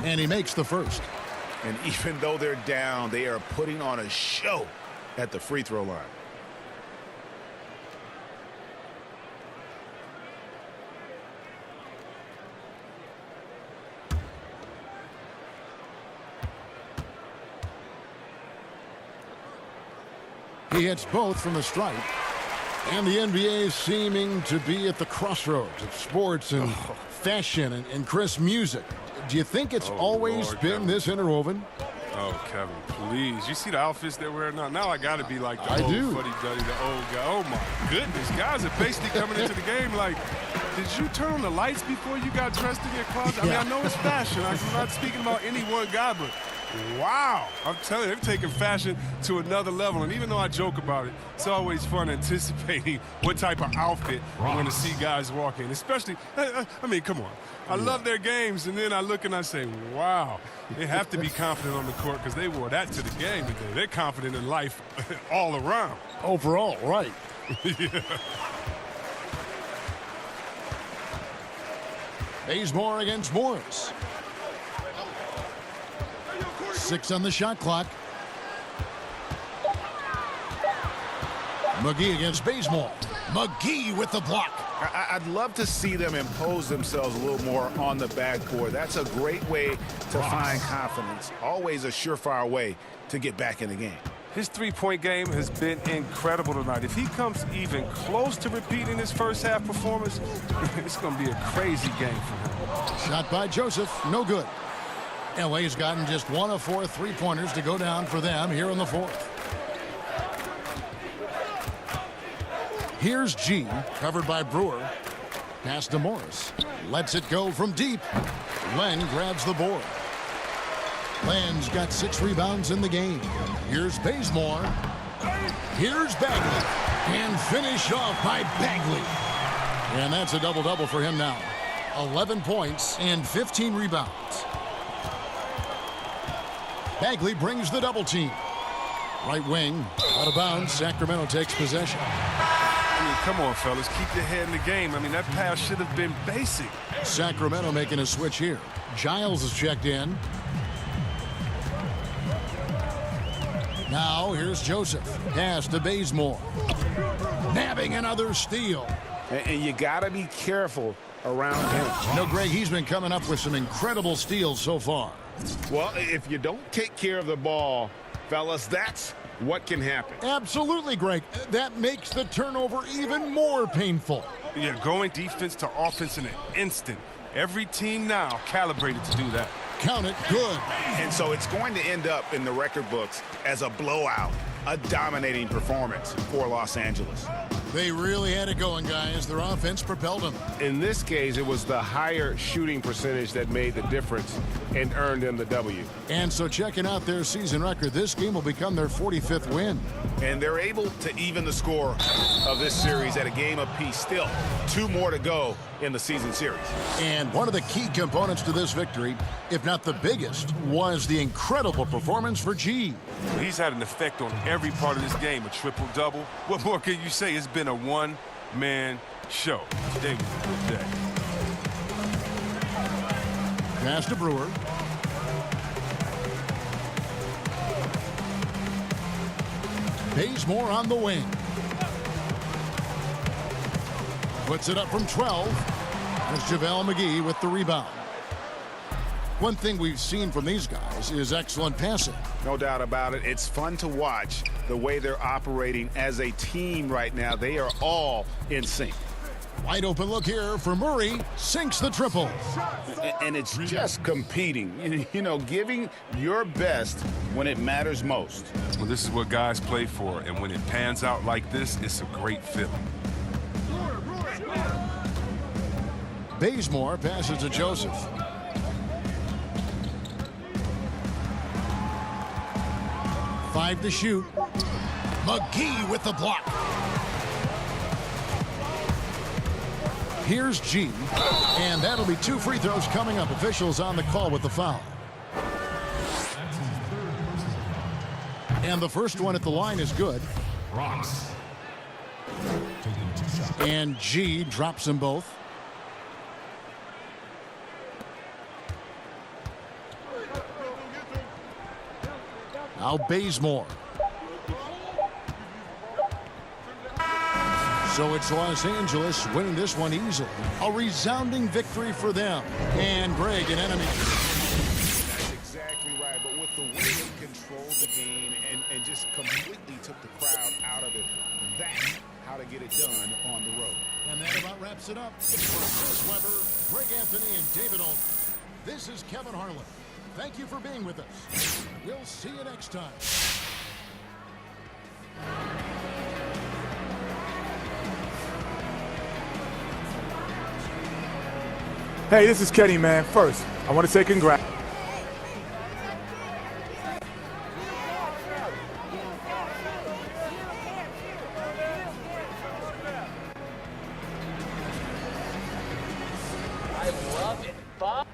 And he makes the first. And even though they're down, they are putting on a show at the free throw line. He hits both from the stripe. And the NBA is seeming to be at the crossroads of sports and fashion and crisp music. Do you think it's always Lord, been Kevin. this interwoven? Oh, Kevin, please. You see the outfits they're wearing now? Now I got to be like the I old do. fuddy-duddy, the old guy. Oh, my goodness. Guys are basically coming into the game like, did you turn on the lights before you got dressed in your closet? I mean, I know it's fashion. I'm not speaking about any one guy, but wow. I'm telling you, they've taken fashion to another level. And even though I joke about it, it's always fun anticipating what type of outfit I'm going to see guys walk in. Especially, I mean, come on. I love their games, and then I look and I say, wow, they have to be confident on the court because they wore that to the game today. They're confident in life all around. Overall, right. Yeah. Bazemore against Morris. 6 on the shot clock. McGee against Bazemore. McGee with the block. I'd love to see them impose themselves a little more on the backboard. That's a great way to find confidence. Always a surefire way to get back in the game. His three-point game has been incredible tonight. If he comes even close to repeating his first-half performance, it's going to be a crazy game for him. Shot by Joseph, no good. LA's gotten just 1 of 4 three-pointers to go down for them here in the fourth. Here's G, covered by Brewer. Pass to Morris. Lets it go from deep. Len grabs the board. Len's got 6 rebounds in the game. Here's Bazemore. Here's Bagley. And finish off by Bagley. And that's a double-double for him now. 11 points and 15 rebounds. Bagley brings the double team. Right wing, out of bounds. Sacramento takes possession. I mean, come on, fellas. Keep your head in the game. I mean, that pass should have been basic. Sacramento making a switch here. Giles is checked in. Now, here's Joseph. Pass to Bazemore. Nabbing another steal. And you got to be careful around him. You know, Greg, he's been coming up with some incredible steals so far. Well, if you don't take care of the ball, fellas, that's what can happen. Absolutely, Greg. That makes the turnover even more painful. Yeah, going defense to offense in an instant. Every team now calibrated to do that. Count it, good. And so it's going to end up in the record books as a blowout, a dominating performance for Los Angeles. They really had it going, guys. Their offense propelled them. In this case, it was the higher shooting percentage that made the difference and earned them the W. And so checking out their season record, this game will become their 45th win. And they're able to even the score of this series at a game apiece. Still 2 more to go in the season series. And one of the key components to this victory, if not the biggest, was the incredible performance for G. He's had an effect on every part of this game, a triple-double. What more can you say? It's been a one-man show. Today was a good day. Pass to Brewer. Bazemore on the wing. Puts it up from 12. There's JaVale McGee with the rebound. One thing we've seen from these guys is excellent passing. No doubt about it. It's fun to watch the way they're operating as a team right now. They are all in sync. Wide open look here for Murray. Sinks the triple. And it's just competing, you know, giving your best when it matters most. Well, this is what guys play for, and when it pans out like this, it's a great feeling. Bazemore passes to Joseph. Five to shoot. McGee with the block. Here's G. And that'll be 2 free throws coming up. Officials on the call with the foul. And the first one at the line is good. And G drops them both. Now Bazemore. So it's Los Angeles winning this one easily. A resounding victory for them. And Greg, an enemy. That's exactly right. But with the way they controlled the game and just completely took the crowd out of it, that's how to get it done on the road. And that about wraps it up. For Chris Webber, Greg Anthony, and David Olden, this is Kevin Harlan. Thank you for being with us. We'll see you next time. Hey, this is Kenny, man. First, I want to say congrats. I love it. Bob.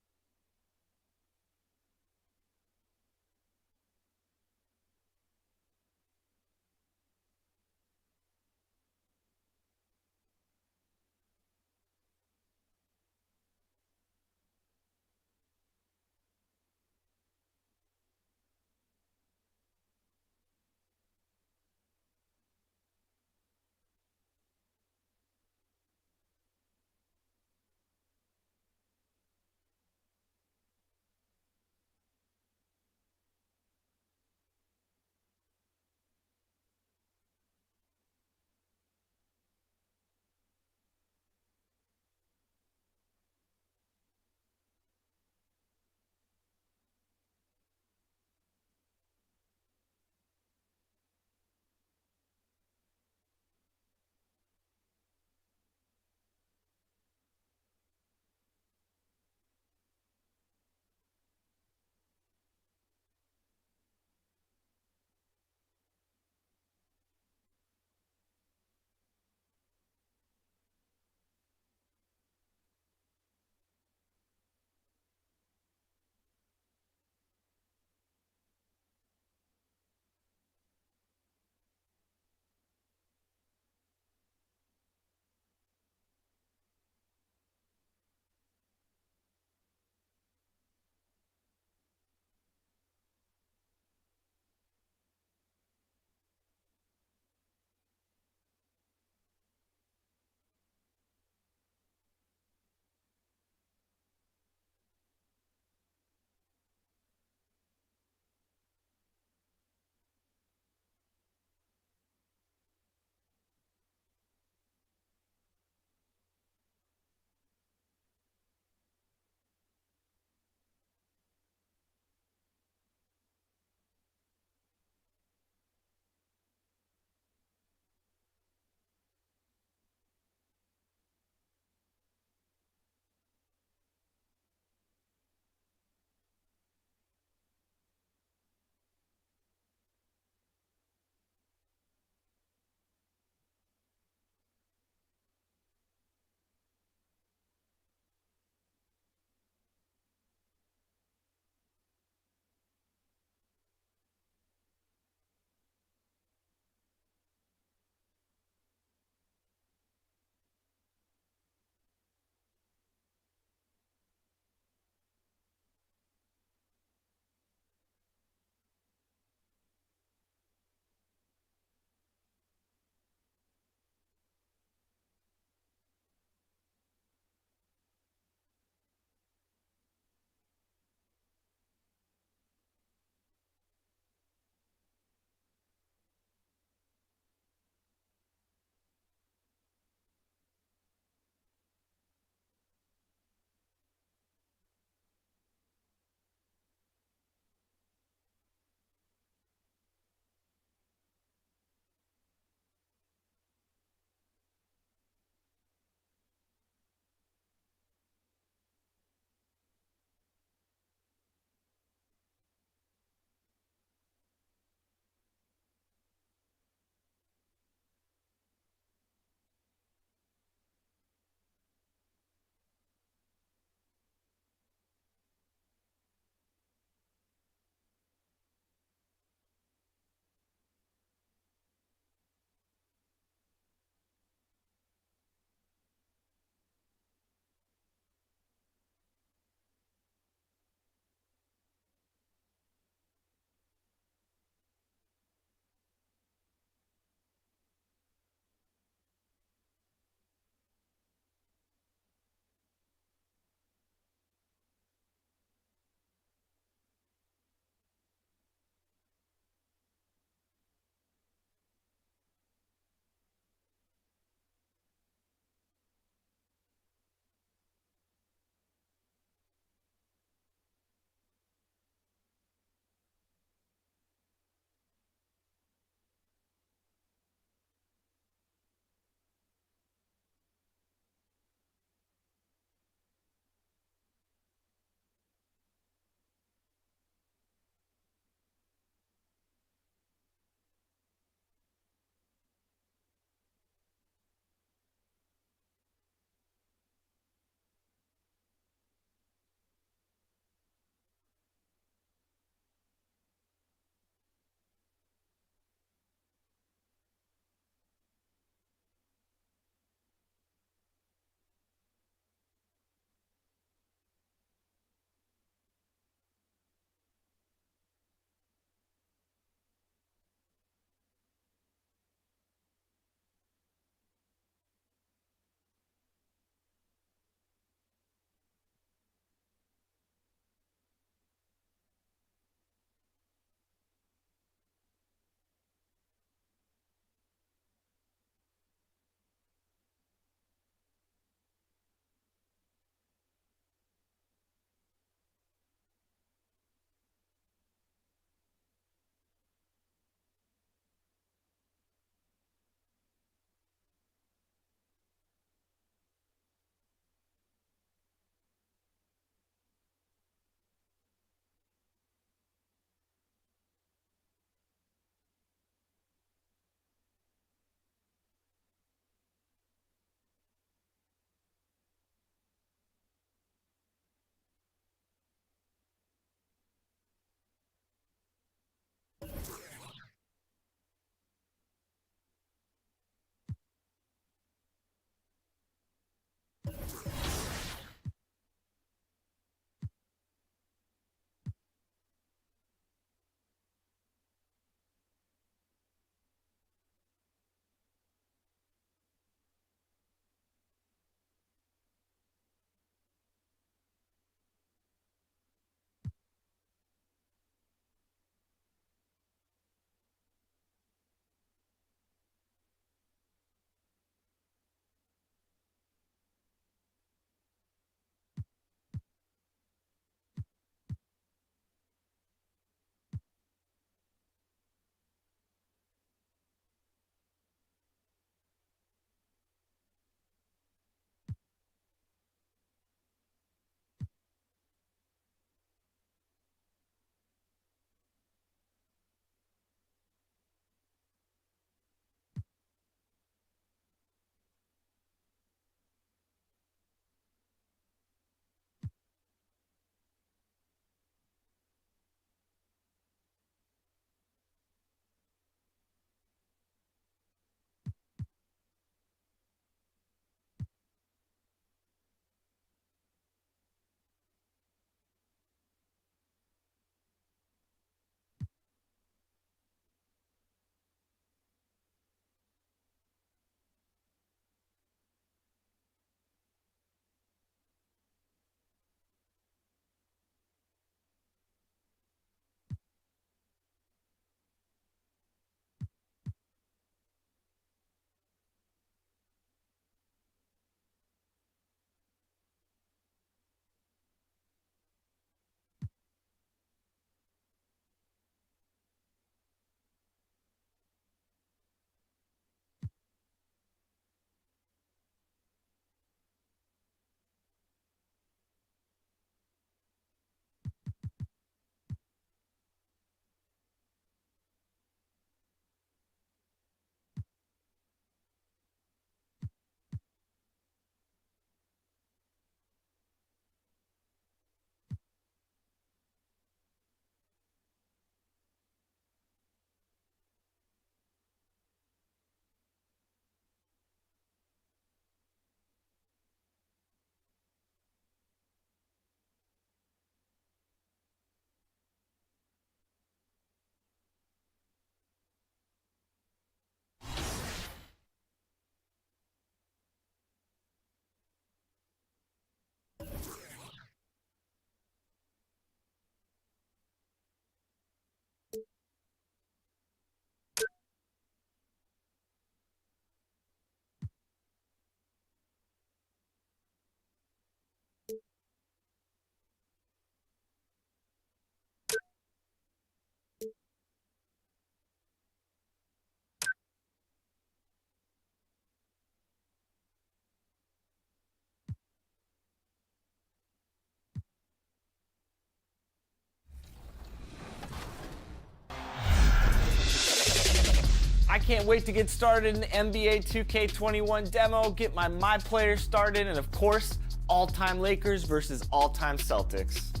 I can't wait to get started in the NBA 2K21 demo, get my player started, and of course, all-time Lakers versus all-time Celtics.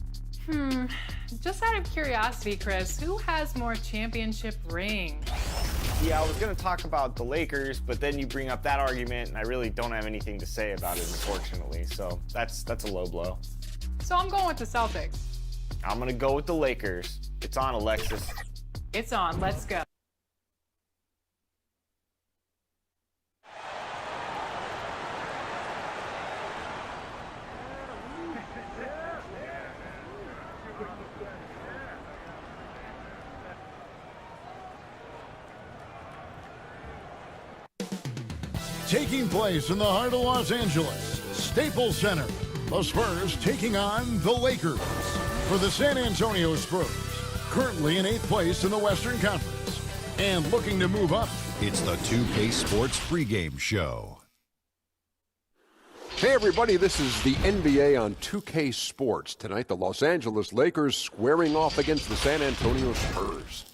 Just out of curiosity, Chris, who has more championship rings? Yeah, I was going to talk about the Lakers, but then you bring up that argument, and I really don't have anything to say about it, unfortunately. So that's a low blow. So I'm going with the Celtics. I'm going to go with the Lakers. It's on, Alexis. It's on. Let's go. Taking place in the heart of Los Angeles, Staples Center. The Spurs taking on the Lakers. For the San Antonio Spurs, currently in 8th place in the Western Conference, and looking to move up. It's the 2K Sports pregame show. Hey everybody, this is the NBA on 2K Sports. Tonight, the Los Angeles Lakers squaring off against the San Antonio Spurs.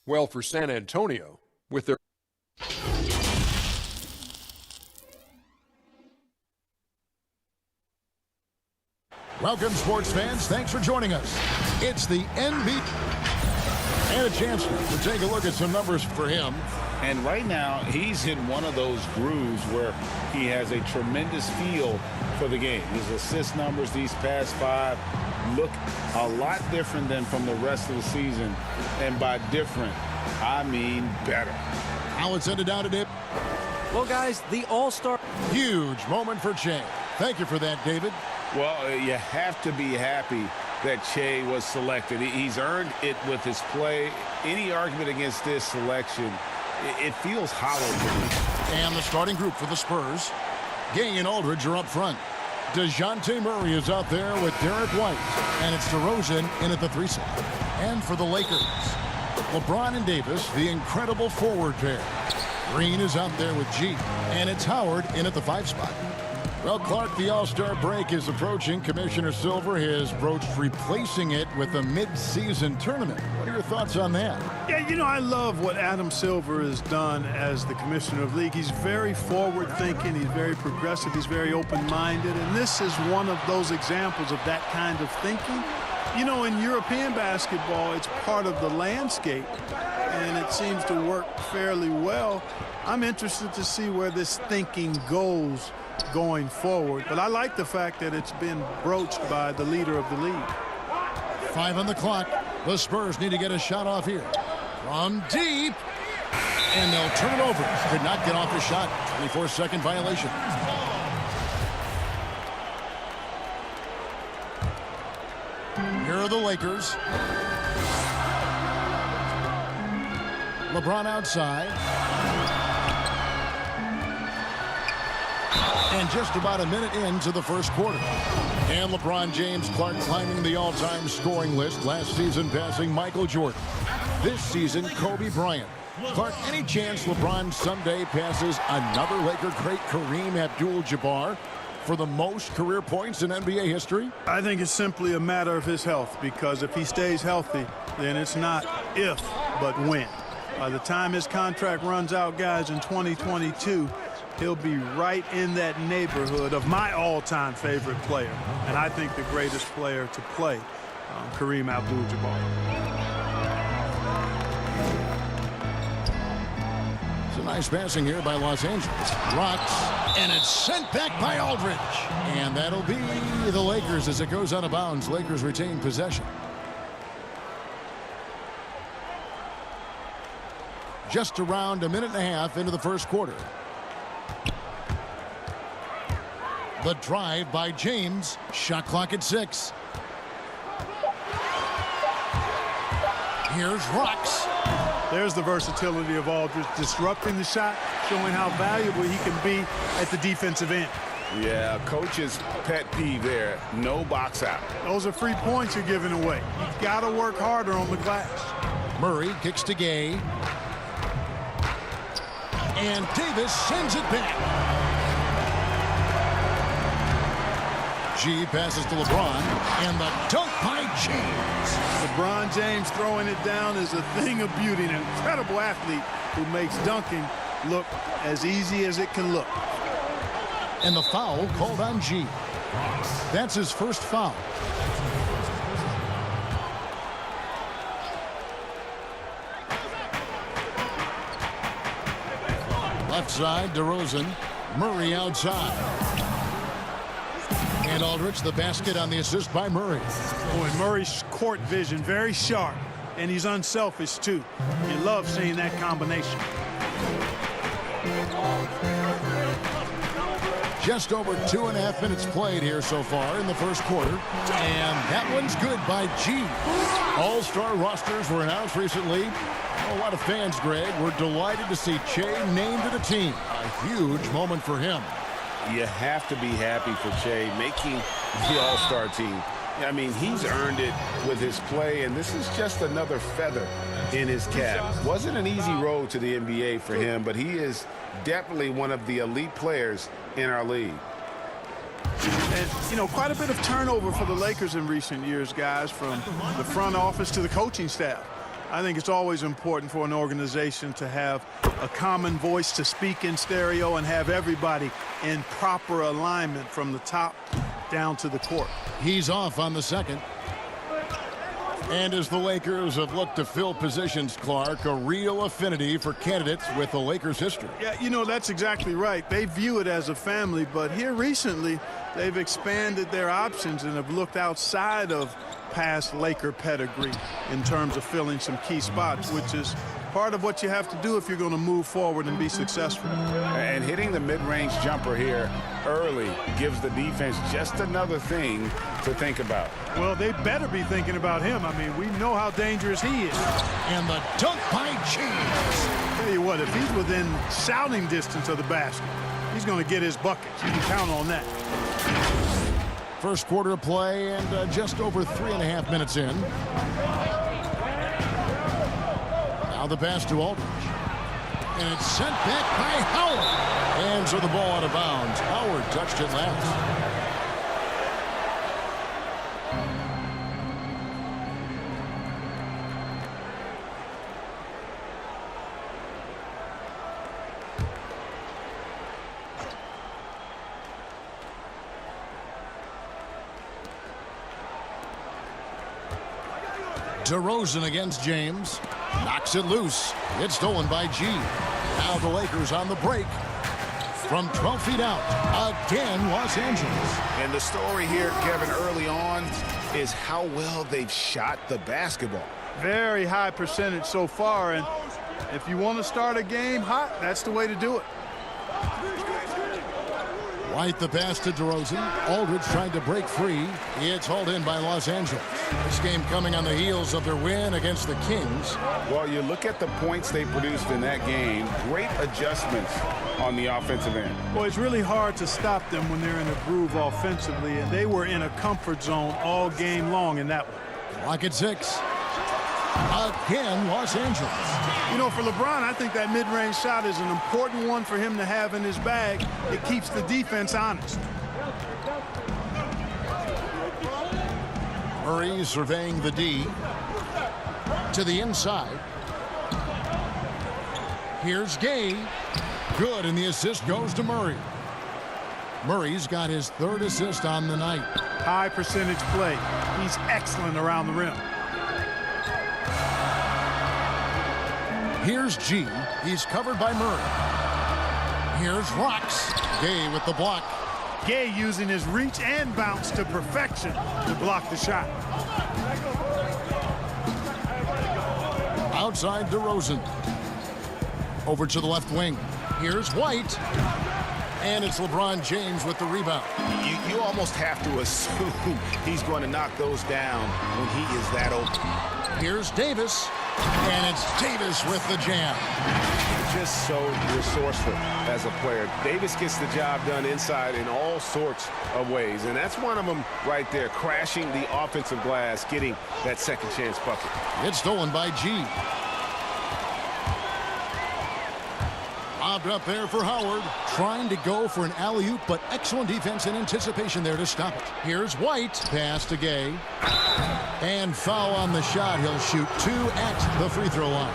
Well, for San Antonio, with their... Welcome, sports fans. Thanks for joining us. It's the NBA. And a chance to take a look at some numbers for him. And right now, he's in one of those grooves where he has a tremendous feel for the game. His assist numbers these past 5 look a lot different than from the rest of the season. And by different, I mean better. Now it's ended down to dip. Well, guys, the All-Star. Huge moment for Che. Thank you for that, David. Well, you have to be happy that Che was selected. He's earned it with his play. Any argument against this selection, it feels hollow to me. And the starting group for the Spurs, Gang and Aldridge are up front. DeJounte Murray is out there with Derek White. And it's DeRozan in at the 3 slot. And for the Lakers, LeBron and Davis, the incredible forward pair. Green is out there with G. And it's Howard in at the 5 spot. Well, Clark, the All-Star break is approaching. Commissioner Silver has broached replacing it with a mid-season tournament. What are your thoughts on that? Yeah, you know, I love what Adam Silver has done as the commissioner of the league. He's very forward-thinking. He's very progressive. He's very open-minded. And this is one of those examples of that kind of thinking. You know, in European basketball, it's part of the landscape, and it seems to work fairly well. I'm interested to see where this thinking goes going forward, but I like the fact that it's been broached by the leader of the league. 5 on the clock. The Spurs need to get a shot off here. From deep. And they'll turn it over. Could not get off the shot. 24-second violation. Here are the Lakers. LeBron outside. And just about a minute into the first quarter. And LeBron James Clark climbing the all-time scoring list, last season passing Michael Jordan. This season, Kobe Bryant. Clark, any chance LeBron someday passes another Laker great, Kareem Abdul-Jabbar, for the most career points in NBA history? I think it's simply a matter of his health, because if he stays healthy, then it's not if, but when. By the time his contract runs out, guys, in 2022, he'll be right in that neighborhood of my all-time favorite player, and I think the greatest player to play, Kareem Abdul-Jabbar. It's a nice passing here by Los Angeles. Rocks, and it's sent back by Aldridge. And that'll be the Lakers as it goes out of bounds. Lakers retain possession. Just around a minute and a half into the first quarter. The drive by James. Shot clock at 6. Here's Rocks. There's the versatility of Aldridge, disrupting the shot, showing how valuable he can be at the defensive end. Yeah, coach's pet peeve there. No box out. Those are free points you're giving away. You've got to work harder on the glass. Murray kicks to Gay. And Davis sends it back. G passes to LeBron, and the dunk by James. LeBron James throwing it down is a thing of beauty, an incredible athlete, who makes dunking look as easy as it can look. And the foul called on G. That's his first foul. Left side, DeRozan. Murray outside. And Aldridge, the basket on the assist by Murray. Boy, Murray's court vision very sharp, and he's unselfish too. You love seeing that combination. Just over 2.5 minutes played here so far in the first quarter. And that one's good by G. All-star rosters were announced recently. A lot of fans, Greg, were delighted to see Che named to the team. A huge moment for him. You have to be happy for Che making the All-Star team. I mean, he's earned it with his play, and this is just another feather in his cap. Wasn't an easy road to the NBA for him, but he is definitely one of the elite players in our league. And, you know, quite a bit of turnover for the Lakers in recent years, guys, from the front office to the coaching staff. I think it's always important for an organization to have a common voice to speak in stereo and have everybody in proper alignment from the top down to the court. He's off on the second. And as the Lakers have looked to fill positions, Clark, a real affinity for candidates with the Lakers' history. Yeah, you know, that's exactly right. They view it as a family, but here recently they've expanded their options and have looked outside of past Laker pedigree in terms of filling some key spots, which is part of what you have to do if you're going to move forward and be successful. And hitting the mid-range jumper here early gives the defense just another thing to think about. Well, they better be thinking about him. I mean, we know how dangerous he is. And the dunk by James. Tell you what, if he's within shouting distance of the basket, he's going to get his buckets. You can count on that. First quarter of play and just over 3.5 minutes in. Now the pass to Aldridge. And it's sent back by Howard. And so the ball out of bounds. Howard touched it last. DeRozan against James. Knocks it loose. It's stolen by G. Now the Lakers on the break. From 12 feet out. Again, Los Angeles. And the story here, Kevin, early on is how well they've shot the basketball. Very high percentage so far, and if you want to start a game hot, that's the way to do it. White the pass to DeRozan. Aldridge trying to break free. It's hauled in by Los Angeles. This game coming on the heels of their win against the Kings. Well, you look at the points they produced in that game. Great adjustments on the offensive end. Well, it's really hard to stop them when they're in a groove offensively, and they were in a comfort zone all game long in that one. Clock at 6. Again, Los Angeles. You know, for LeBron, I think that mid-range shot is an important one for him to have in his bag. It keeps the defense honest. Murray surveying the D. To the inside. Here's Gay. Good, and the assist goes to Murray. Murray's got his third assist on the night. High percentage play. He's excellent around the rim. Here's G. He's covered by Murray. Here's Rocks. Gay with the block. Gay using his reach and bounce to perfection to block the shot. Outside DeRozan. Over to the left wing. Here's White. And it's LeBron James with the rebound. You almost have to assume he's going to knock those down when he is that open. Here's Davis. And it's Davis with the jam. Just so resourceful as a player. Davis gets the job done inside in all sorts of ways, and that's one of them right there, crashing the offensive glass, getting that second chance bucket. It's stolen by G. Lobbed up there for Howard, trying to go for an alley-oop, but excellent defense and anticipation there to stop it. Here's White, pass to Gay. And foul on the shot. He'll shoot 2 at the free throw line.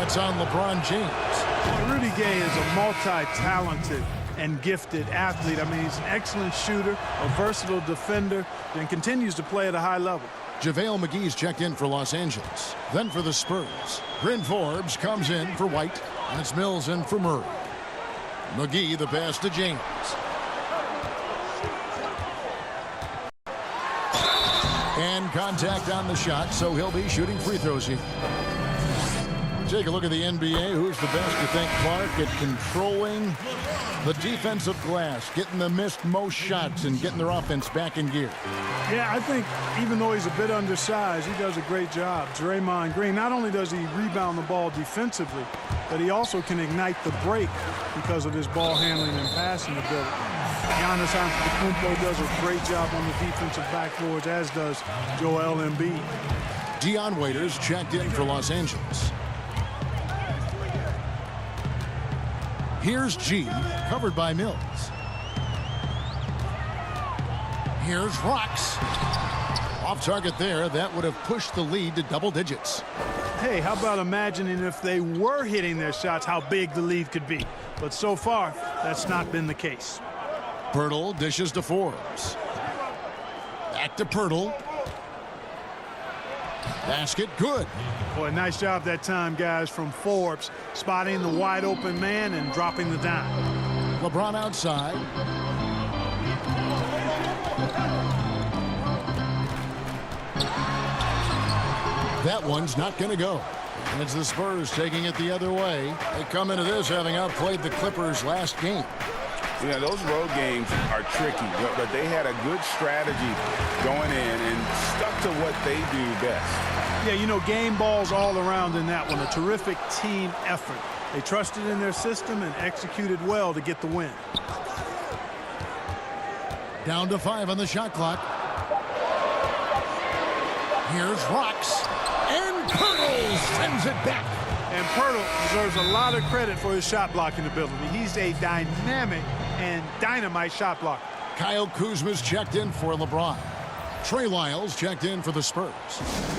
That's on LeBron James. Well, Rudy Gay is a multi-talented and gifted athlete. I mean, he's an excellent shooter, a versatile defender, and continues to play at a high level. JaVale McGee's checked in for Los Angeles. Then for the Spurs, Bryn Forbes comes in for White, and it's Mills in for Murray. McGee the pass to James. And contact on the shot, so he'll be shooting free throws here. Take a look at the NBA. Who's the best, you think, Clark, at controlling the defensive glass, getting the missed most shots and getting their offense back in gear? Yeah, I think even though he's a bit undersized, he does a great job. Draymond Green, not only does he rebound the ball defensively, but he also can ignite the break because of his ball handling and passing ability. Giannis Antetokounmpo does a great job on the defensive backboards, as does Joel Embiid. Dion Waiters checked in for Los Angeles. Here's G, covered by Mills. Here's Rocks. Off target there. That would have pushed the lead to double digits. Hey, how about imagining if they were hitting their shots, how big the lead could be? But so far, that's not been the case. Pirtle dishes to Forbes. Back to Pirtle. Basket good. Boy, nice job that time, guys, from Forbes, spotting the wide open man and dropping the dime. LeBron outside. That one's not going to go. And it's the Spurs taking it the other way. They come into this having outplayed the Clippers last game. Yeah, those road games are tricky, but they had a good strategy going in and stuck to what they do best. Yeah, you know, game balls all around in that one. A terrific team effort. They trusted in their system and executed well to get the win. Down to 5 on the shot clock. Here's Rocks. And Pirtle sends it back. And Pirtle deserves a lot of credit for his shot blocking ability. He's a dynamic and dynamite shot blocker. Kyle Kuzma's checked in for LeBron. Trey Lyles checked in for the Spurs.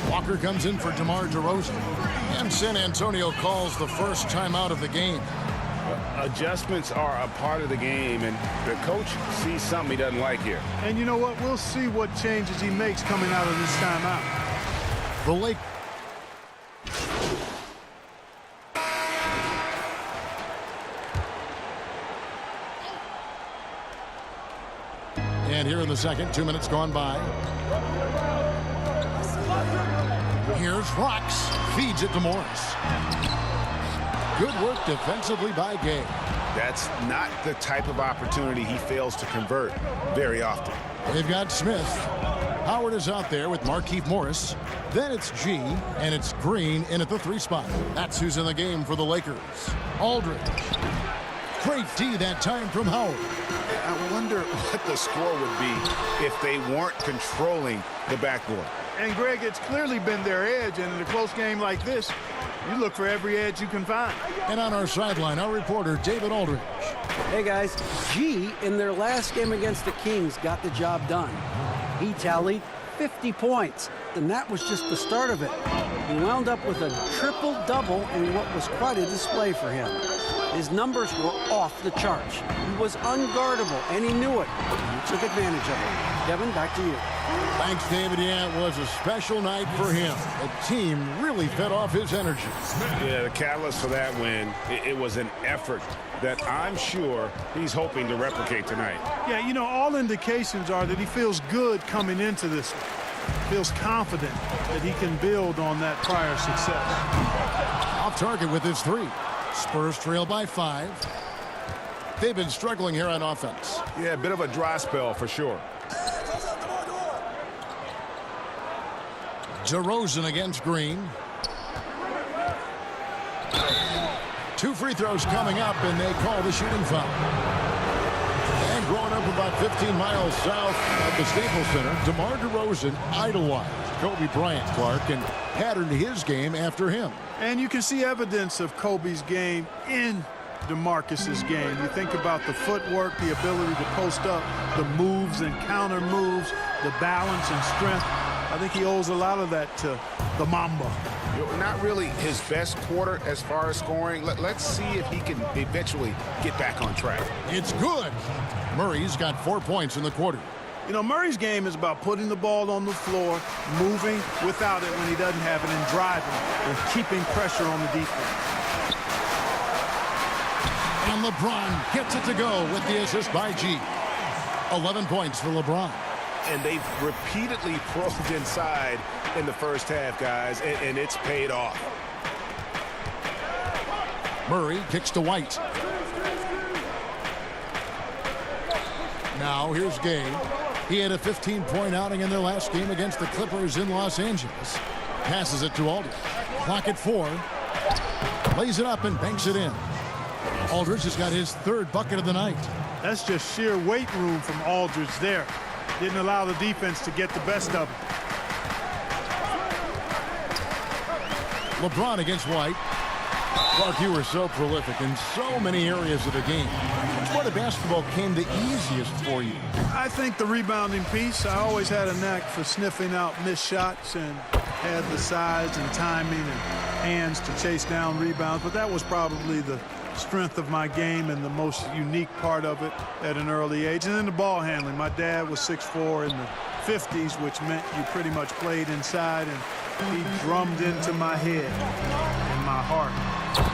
Walker comes in for DeMar DeRozan. And San Antonio calls the first timeout of the game. Adjustments are a part of the game, and the coach sees something he doesn't like here. And you know what? We'll see what changes he makes coming out of this timeout. The Lakers. And here in the second, 2 minutes gone by. Here's Rocks. Feeds it to Morris. Good work defensively by Gay. That's not the type of opportunity he fails to convert very often. They've got Smith. Howard is out there with Markieff Morris. Then it's G, and it's Green in at the 3 spot. That's who's in the game for the Lakers. Aldridge. Great D that time from Howard. I wonder what the score would be if they weren't controlling the backboard. And, Greg, it's clearly been their edge, and in a close game like this, you look for every edge you can find. And on our sideline, our reporter, David Aldridge. Hey, guys, G, in their last game against the Kings, got the job done. He tallied 50 points, and that was just the start of it. He wound up with a triple-double in what was quite a display for him. His numbers were off the charts. He was unguardable, and he knew it. He took advantage of it. Kevin, back to you. Thanks, David. Yeah, it was a special night for him. The team really fed off his energy. Yeah, the catalyst for that win, it was an effort that I'm sure he's hoping to replicate tonight. Yeah, you know, all indications are that he feels good coming into this one. Feels confident that he can build on that prior success. Off target with his 3. Spurs trail by 5. They've been struggling here on offense. Yeah, a bit of a dry spell for sure. DeRozan against Green. 2 free throws coming up, and they call the shooting foul. And growing up about 15 miles south of the Staples Center, DeMar DeRozan idolized Kobe Bryant, Clark, and patterned his game after him. And you can see evidence of Kobe's game in DeMarcus's game. You think about the footwork, the ability to post up, the moves and counter moves, the balance and strength. I think he owes a lot of that to the Mamba. Not really his best quarter as far as scoring. Let's see if he can eventually get back on track. It's good. Murray's got 4 points in the quarter. You know, Murray's game is about putting the ball on the floor, moving without it when he doesn't have it, and driving and keeping pressure on the defense. And LeBron gets it to go with the assist by G. 11 points for LeBron. And they've repeatedly probed inside in the first half, guys, and it's paid off. Murray kicks to White. Now here's Gay. He had a 15-point outing in their last game against the Clippers in Los Angeles. Passes it to Aldridge. Clock at 4. Lays it up and banks it in. Aldridge has got his 3rd bucket of the night. That's just sheer weight room from Aldridge there. Didn't allow the defense to get the best of him. LeBron against White. Clark, you were so prolific in so many areas of the game. Which part of basketball came the easiest for you? I think the rebounding piece. I always had a knack for sniffing out missed shots and had the size and timing and hands to chase down rebounds, but that was probably the strength of my game and the most unique part of it at an early age. And then the ball handling. My dad was 6'4" in the 50s, which meant you pretty much played inside, and he drummed into my head and my heart.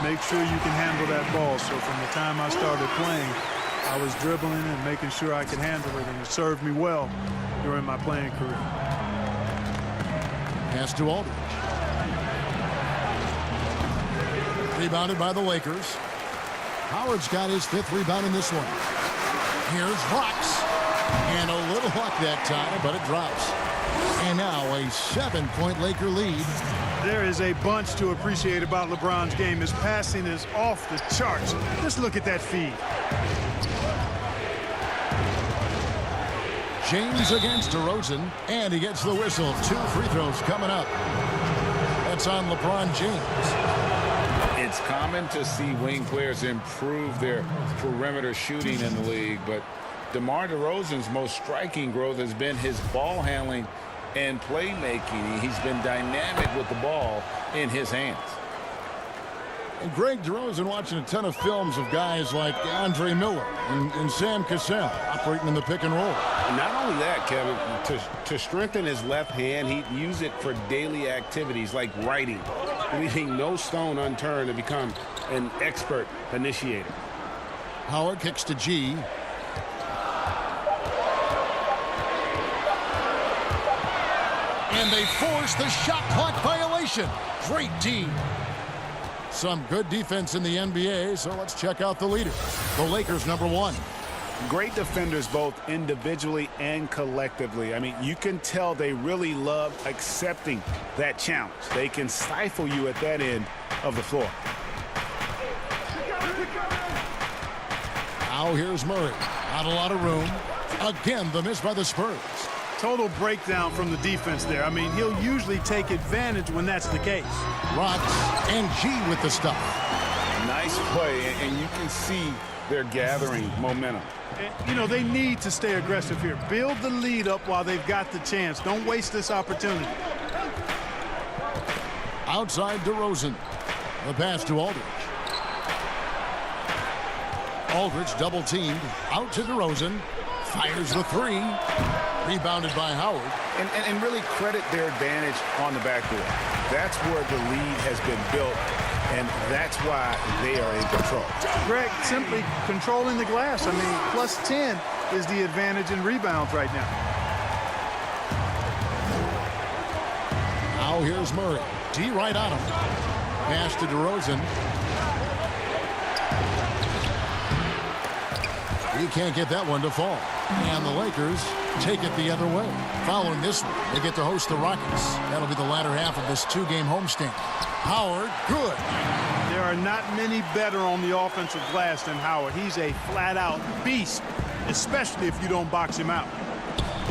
Make sure you can handle that ball. So from the time I started playing, I was dribbling and making sure I could handle it, and it served me well during my playing career. Pass to Aldridge. Rebounded by the Lakers. Howard's got his 5th rebound in this one. Here's Rocks. And a little luck that time, but it drops. And now a 7-point Laker lead. There is a bunch to appreciate about LeBron's game. His passing is off the charts. Just look at that feed. James against DeRozan, and he gets the whistle. 2 free throws coming up. That's on LeBron James. It's common to see wing players improve their perimeter shooting in the league, but DeMar DeRozan's most striking growth has been his ball handling and playmaking. He's been dynamic with the ball in his hands. And Greg DeRozan watching a ton of films of guys like Andre Miller and Sam Cassell operating in the pick and roll. And not only that, Kevin, to strengthen his left hand, he'd use it for daily activities like writing, leaving no stone unturned to become an expert initiator. Howard kicks to G. And they force the shot clock violation. Great team. Some good defense in the NBA, so let's check out the leaders. The Lakers, number 1. Great defenders both individually and collectively. I mean, you can tell they really love accepting that challenge. They can stifle you at that end of the floor. Now here's Murray. Not a lot of room. Again, the miss by the Spurs. Total breakdown from the defense there. I mean, he'll usually take advantage when that's the case. Rocks and G with the stuff. Nice play, and you can see they're gathering momentum. And, you know, they need to stay aggressive here. Build the lead up while they've got the chance. Don't waste this opportunity. Outside DeRozan. The pass to Aldridge. Aldridge double teamed. Out to DeRozan. Fires the 3. Rebounded by Howard. And really credit their advantage on the backboard. That's where the lead has been built, and that's why they are in control. Greg, simply controlling the glass. I mean, plus 10 is the advantage in rebounds right now. Now here's Murray. D right on him. Pass to DeRozan. He can't get that one to fall. And the Lakers take it the other way. Following this one, they get to host the Rockets. That'll be the latter half of this 2-game homestand. Howard, good. There are not many better on the offensive glass than Howard. He's a flat-out beast, especially if you don't box him out.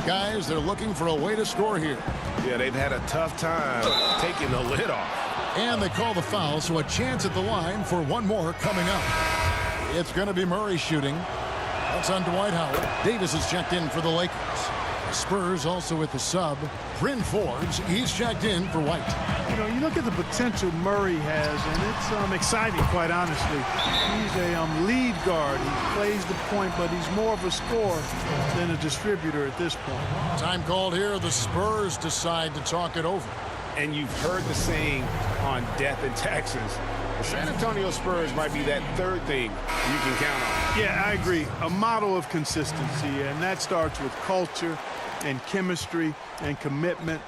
Guys, they're looking for a way to score here. Yeah, they've had a tough time taking the lid off. And they call the foul, so a chance at the line for one more coming up. It's going to be Murray shooting. That's on Dwight Howard. Davis is checked in for the Lakers. Spurs also with the sub. Bryn Forbes, he's checked in for White. You know, you look at the potential Murray has, and it's exciting, quite honestly. He's a lead guard. He plays the point, but he's more of a scorer than a distributor at this point. Time called here. The Spurs decide to talk it over. And you've heard the saying on death in Texas. The San Antonio Spurs might be that third thing you can count on. Yeah, I agree. A model of consistency, and that starts with culture and chemistry and commitment.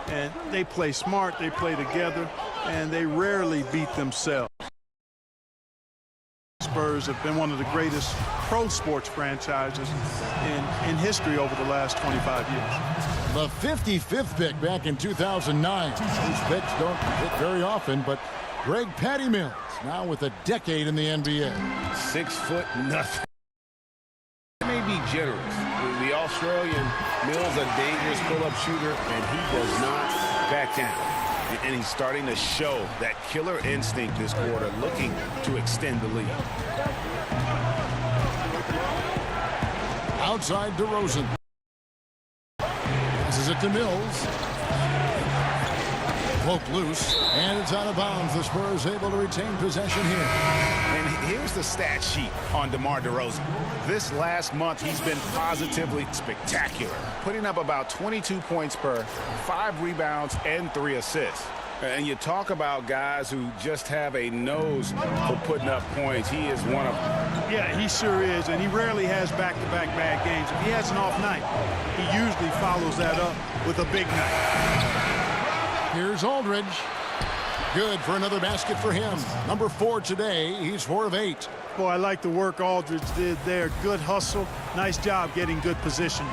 And they play smart, they play together, and they rarely beat themselves. Spurs have been one of the greatest pro sports franchises in history over the last 25 years. The 55th pick back in 2009. These picks don't hit very often, but Greg Patty Mills now with a decade in the NBA. 6 foot nothing. It may be generous. The Australian Mills, a dangerous pull-up shooter, and he does not back down. And he's starting to show that killer instinct this quarter, looking to extend the lead. Outside DeRozan. Passes it to Mills. Poke loose, and it's out of bounds. The Spurs able to retain possession here. And here's the stat sheet on DeMar DeRozan. This last month, he's been positively spectacular, putting up about 22 points per, 5 rebounds, and 3 assists. And you talk about guys who just have a nose for putting up points. He is one of them. Yeah, he sure is, and he rarely has back-to-back bad games. If he has an off night, he usually follows that up with a big night. Here's Aldridge. Good for another basket for him. Number 4 today. He's 4 of 8. Boy, I like the work Aldridge did there. Good hustle. Nice job getting good position.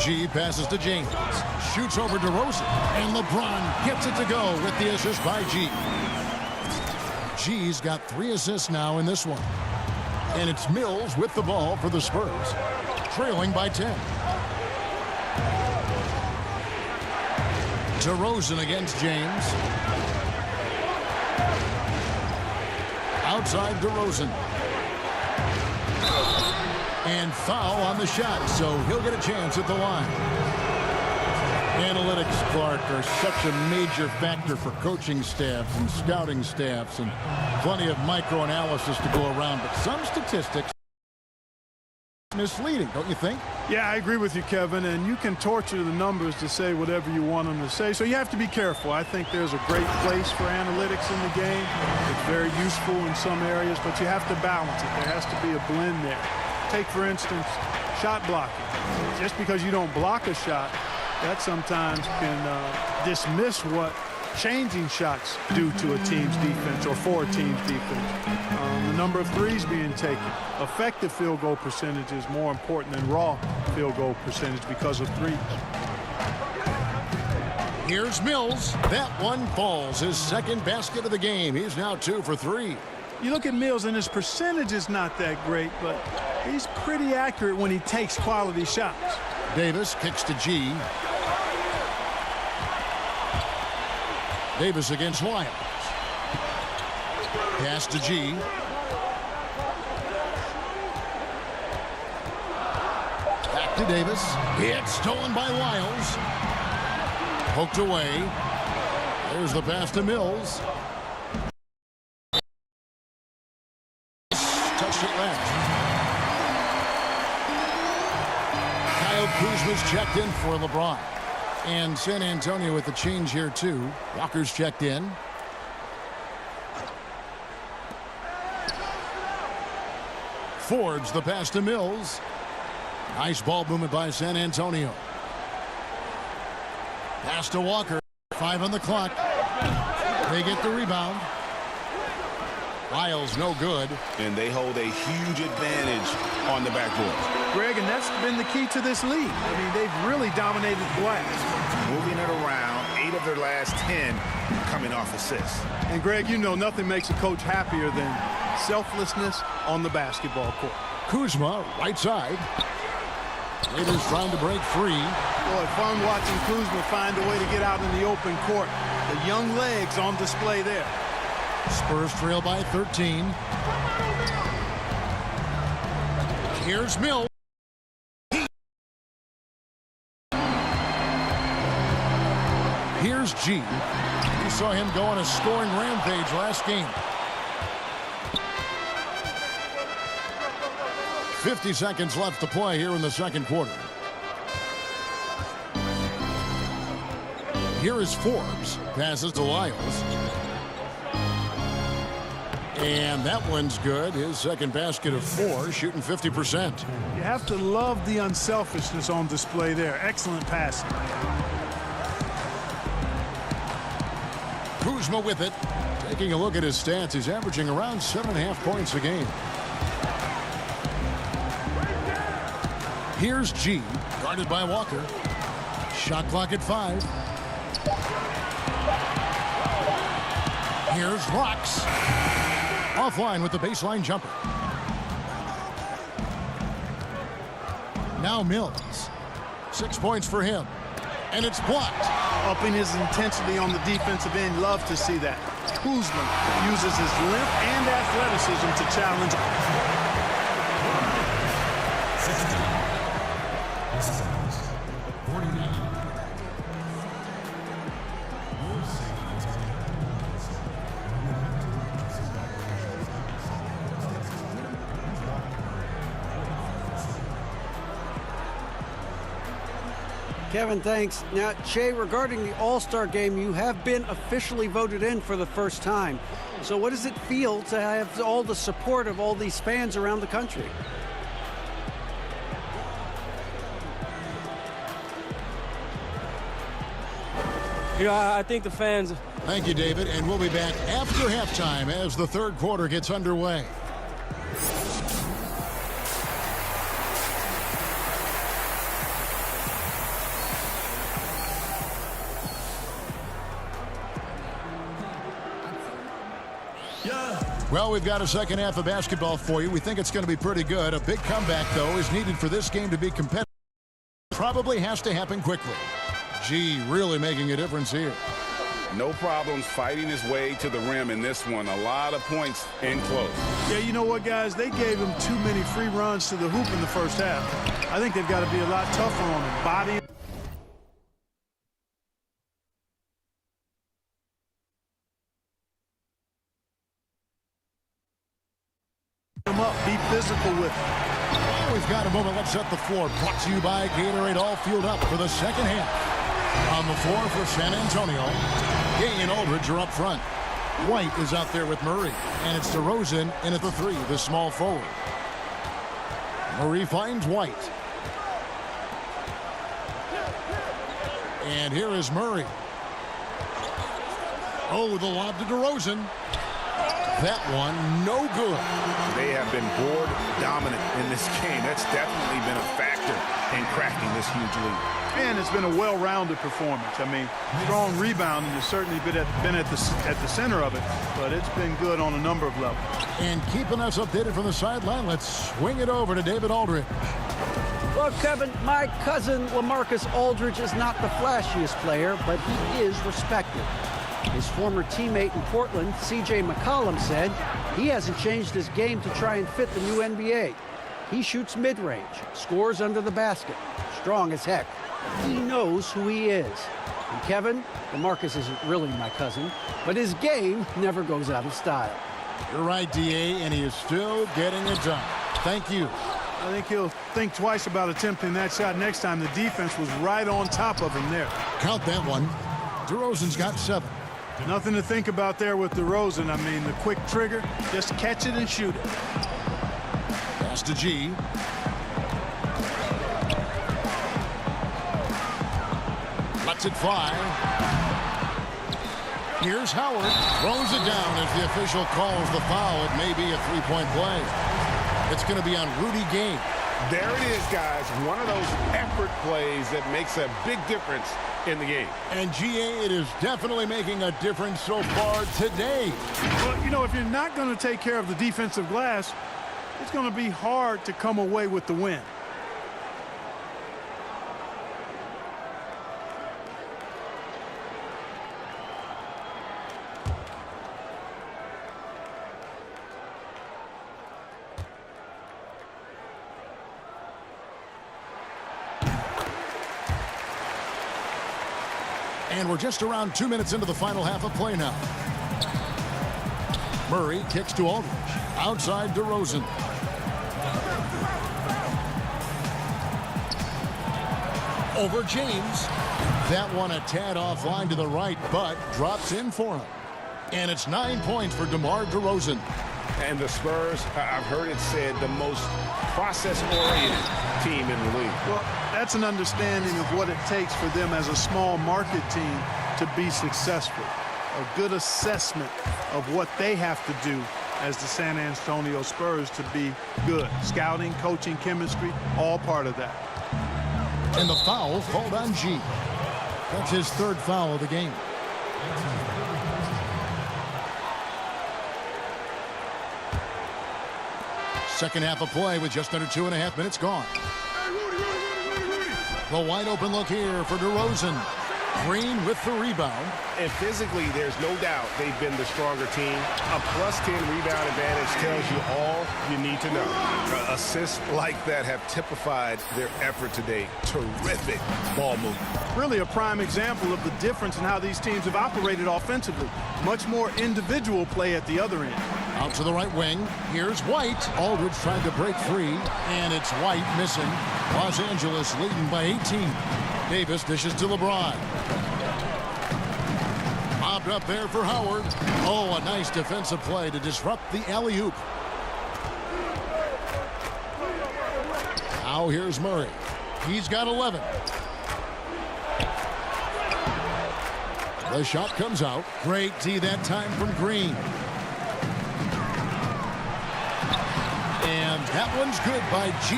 G passes to James. Shoots over DeRozan. And LeBron gets it to go with the assist by G. G's got 3 assists now in this one. And it's Mills with the ball for the Spurs. Trailing by 10. DeRozan against James. Outside DeRozan. And foul on the shot, so he'll get a chance at the line. Analytics, Clark, are such a major factor for coaching staffs and scouting staffs, and plenty of micro-analysis to go around, but some statistics misleading, don't you think? Yeah, I agree with you, Kevin, and you can torture the numbers to say whatever you want them to say, so you have to be careful. I think there's a great place for analytics in the game. It's very useful in some areas, but you have to balance it. There has to be a blend there. Take, for instance, shot blocking. Just because you don't block a shot, that sometimes can dismiss what changing shots do to a team's defense or for a team's defense. The number of threes being taken. Effective field goal percentage is more important than raw field goal percentage because of threes. Here's Mills. That one falls. His second basket of the game. He's now 2 for 3. You look at Mills, and his percentage is not that great, but he's pretty accurate when he takes quality shots. Davis kicks to G. Davis against Wiles. Pass to G. Back to Davis. It's stolen by Wiles. Poked away. There's the pass to Mills. Touched it left. Kyle Kuzma's checked in for LeBron. And San Antonio with the change here, too. Walker's checked in. Forbes the pass to Mills. Nice ball movement by San Antonio. Pass to Walker. 5 on the clock. They get the rebound. Wiles no good. And they hold a huge advantage on the backboard. Greg, and that's been the key to this league. I mean, they've really dominated the glass. Moving it around, 8 of their last 10 coming off assists. And Greg, you know nothing makes a coach happier than selflessness on the basketball court. Kuzma, right side. Raiders trying to break free. Boy, fun watching Kuzma find a way to get out in the open court. The young legs on display there. Spurs trail by 13. Here's Mills. Here's G. You saw him go on a scoring rampage last game. 50 seconds left to play here in the second quarter. Here is Forbes. Passes to Lyles. And that one's good. His second basket of 4, shooting 50%. You have to love the unselfishness on display there. Excellent passing. Kuzma with it. Taking a look at his stats, he's averaging around 7.5 points a game. Here's G, guarded by Walker. Shot clock at 5. Here's Rocks. Offline with the baseline jumper. Now Mills. 6 points for him. And it's blocked. Upping his intensity on the defensive end. Love to see that. Kuzma uses his length and athleticism to challenge. Kevin, thanks. Now, Che, regarding the All-Star game, you have been officially voted in for the first time. So what does it feel to have all the support of all these fans around the country? You know, I think the fans... Thank you, David, and we'll be back after halftime as the third quarter gets underway. Well, we've got a second half of basketball for you. We think it's going to be pretty good. A big comeback, though, is needed for this game to be competitive. Probably has to happen quickly. G really making a difference here. No problems fighting his way to the rim in this one. A lot of points in close. Yeah, you know what, guys? They gave him too many free runs to the hoop in the first half. I think they've got to be a lot tougher on him. Body him up, be physical with him. Well, we've got a moment. Let's set the floor. Brought to you by Gatorade. All fueled up for the second half. On the floor for San Antonio, Gay and Aldridge are up front. White is out there with Murray, and it's DeRozan in at the 3, the small forward. Murray finds White. And here is Murray. Oh, the lob to DeRozan. That one, no good. They have been board dominant in this game. That's definitely been a factor in cracking this huge lead. And it's been a well-rounded performance. I mean, strong rebounding has certainly been at the center of it, but it's been good on a number of levels. And keeping us updated from the sideline, let's swing it over to David Aldridge. Well, Kevin, my cousin LaMarcus Aldridge is not the flashiest player, but he is respected. His former teammate in Portland, C.J. McCollum, said he hasn't changed his game to try and fit the new NBA. He shoots mid-range, scores under the basket, strong as heck. He knows who he is. And Kevin, LaMarcus isn't really my cousin, but his game never goes out of style. You're right, D.A., and he is still getting it done. Thank you. I think he'll think twice about attempting that shot next time. The defense was right on top of him there. Count that one. DeRozan's got 7. Nothing to think about there with DeRozan. I mean, the quick trigger, just catch it and shoot it. Pass to G. Lets it fly. Here's Howard. Throws it down as the official calls the foul. It may be a three-point play. It's going to be on Rudy Gay. There it is, guys. One of those effort plays that makes a big difference in the game. And GA, it is definitely making a difference so far today. Well, you know, if you're not going to take care of the defensive glass, it's going to be hard to come away with the win. And we're just around 2 minutes into the final half of play now. Murray kicks to Aldridge. Outside DeRozan. Over James. That one a tad offline to the right, but drops in for him. And it's 9 points for DeMar DeRozan. And the Spurs, I've heard it said, the most process-oriented team in the league. Well, that's an understanding of what it takes for them as a small market team to be successful. A good assessment of what they have to do as the San Antonio Spurs to be good. Scouting, coaching, chemistry, all part of that. And the foul called on G. That's his third foul of the game. Second half of play with just under 2.5 minutes gone. The wide open look here for DeRozan. Green with the rebound. And physically, there's no doubt they've been the stronger team. A +10 rebound advantage tells you all you need to know. Assists like that have typified their effort today. Terrific ball movement. Really a prime example of the difference in how these teams have operated offensively. Much more individual play at the other end. Out to the right wing. Here's White. Aldridge trying to break free. And it's White missing. Los Angeles leading by 18. Davis dishes to LeBron. Mobbed up there for Howard. Oh, a nice defensive play to disrupt the alley-oop. Now here's Murray. He's got 11. The shot comes out. Great D that time from Green. And that one's good by G.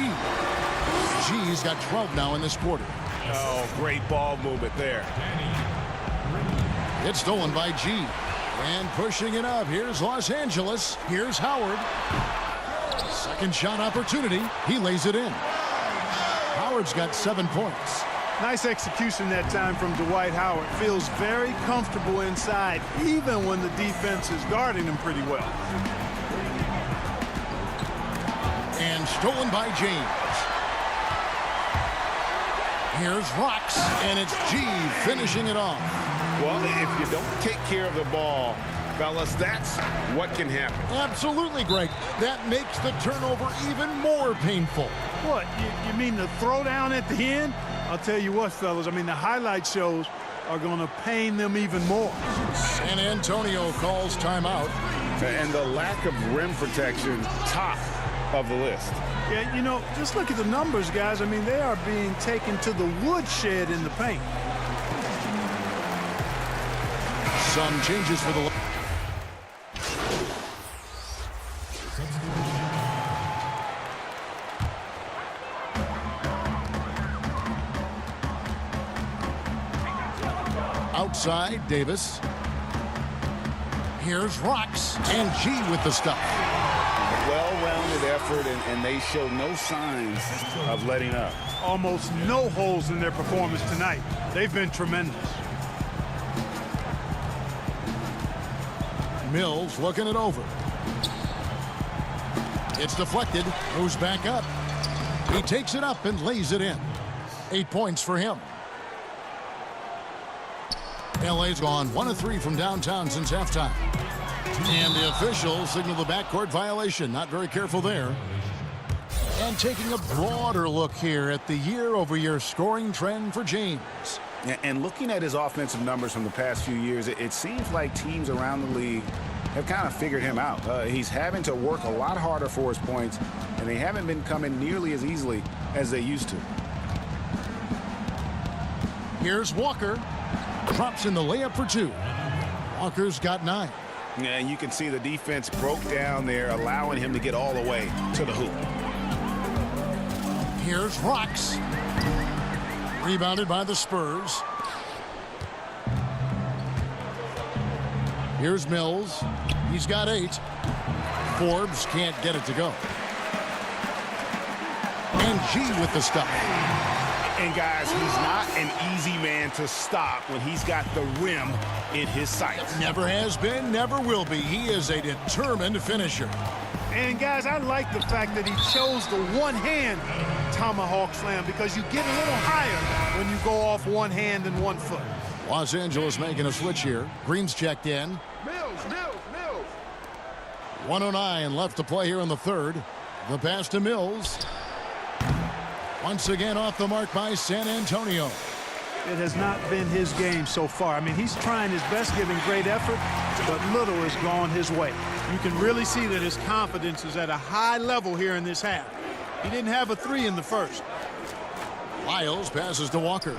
G's got 12 now in this quarter. Oh, great ball movement there. It's stolen by G. And pushing it up. Here's Los Angeles. Here's Howard. Second shot opportunity. He lays it in. Howard's got 7 points. Nice execution that time from Dwight Howard. Feels very comfortable inside, even when the defense is guarding him pretty well. And stolen by James. Here's Rocks, and it's G finishing it off. Well, if you don't take care of the ball, fellas, that's what can happen. Absolutely, Greg. That makes the turnover even more painful. What, you mean the throwdown at the end? I'll tell you what, fellas, I mean, the highlight shows are going to pain them even more. San Antonio calls timeout. And the lack of rim protection, top of the list. Yeah, you know, just look at the numbers, guys. I mean, they are being taken to the woodshed in the paint. Some changes for the... Outside, Davis. Here's Rocks, and G with the stuff. Well-rounded effort, and they show no signs of letting up. Almost no holes in their performance tonight. They've been tremendous. Mills looking it over. It's deflected, moves back up. He takes it up and lays it in. 8 points for him. LA's gone 1 of 3 from downtown since halftime. And the officials signal the backcourt violation. Not very careful there. And taking a broader look here at the year-over-year scoring trend for James. And looking at his offensive numbers from the past few years, it seems like teams around the league have kind of figured him out. He's having to work a lot harder for his points, and they haven't been coming nearly as easily as they used to. Here's Walker. Drops in the layup for 2. Walker's got 9. Yeah, and you can see the defense broke down there, allowing him to get all the way to the hoop. Here's Rocks. Rebounded by the Spurs. Here's Mills. He's got 8. Forbes can't get it to go. And G with the stuff. And guys, he's not an easy man to stop when he's got the rim in his sights. Never has been, never will be. He is a determined finisher. And guys, I like the fact that he chose the one-hand tomahawk slam because you get a little higher when you go off one hand and one foot. Los Angeles making a switch here. Green's checked in. Mills. 1:09 left to play here in the third. The pass to Mills. Once again off the mark by San Antonio. It has not been his game so far. I mean, he's trying his best, giving great effort, but little has gone his way. You can really see that his confidence is at a high level here in this half. He didn't have a 3 in the first. Lyles passes to Walker.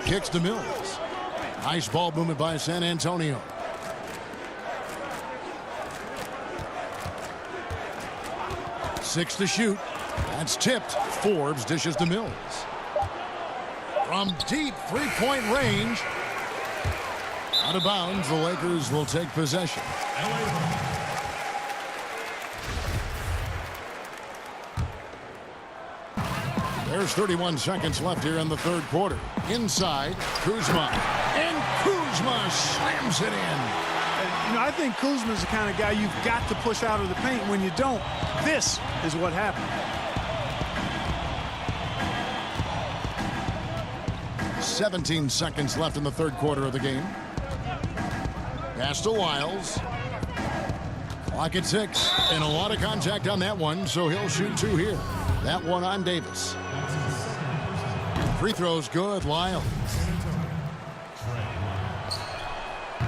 Kicks to Mills. Nice ball movement by San Antonio. Six to shoot. That's tipped. Forbes dishes to Mills. From deep three-point range. Out of bounds, the Lakers will take possession. There's 31 seconds left here in the third quarter. Inside, Kuzma. And Kuzma slams it in. And, I think Kuzma's the kind of guy you've got to push out of the paint. When you don't, this is what happened. 17 seconds left in the third quarter of the game. Pass to Lyles. Clock at 6. And a lot of contact on that one, so he'll shoot 2 here. That one on Davis. Free throw's good, Lyles.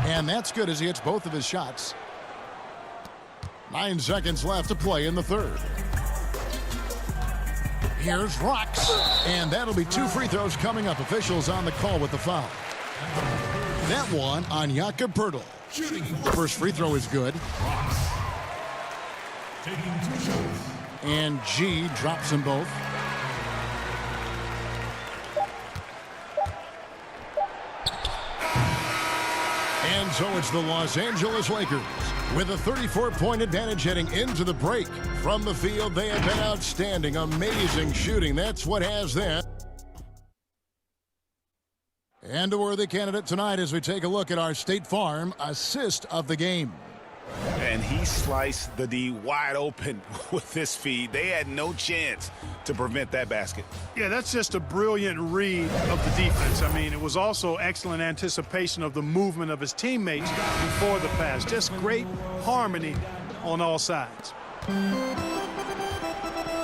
And that's good as he hits both of his shots. 9 seconds left to play in the third. Here's Rocks. And that'll be 2 free throws coming up. Officials on the call with the foul. That one on Jakob Poeltl. First free throw is good. And G drops them both. And so it's the Los Angeles Lakers with a 34-point advantage heading into the break. From the field, they have been outstanding. Amazing shooting. That's what has them. And a worthy candidate tonight as we take a look at our State Farm assist of the game. And he sliced the D wide open with this feed. They had no chance to prevent that basket. Yeah, that's just a brilliant read of the defense. I mean, it was also excellent anticipation of the movement of his teammates before the pass. Just great harmony on all sides.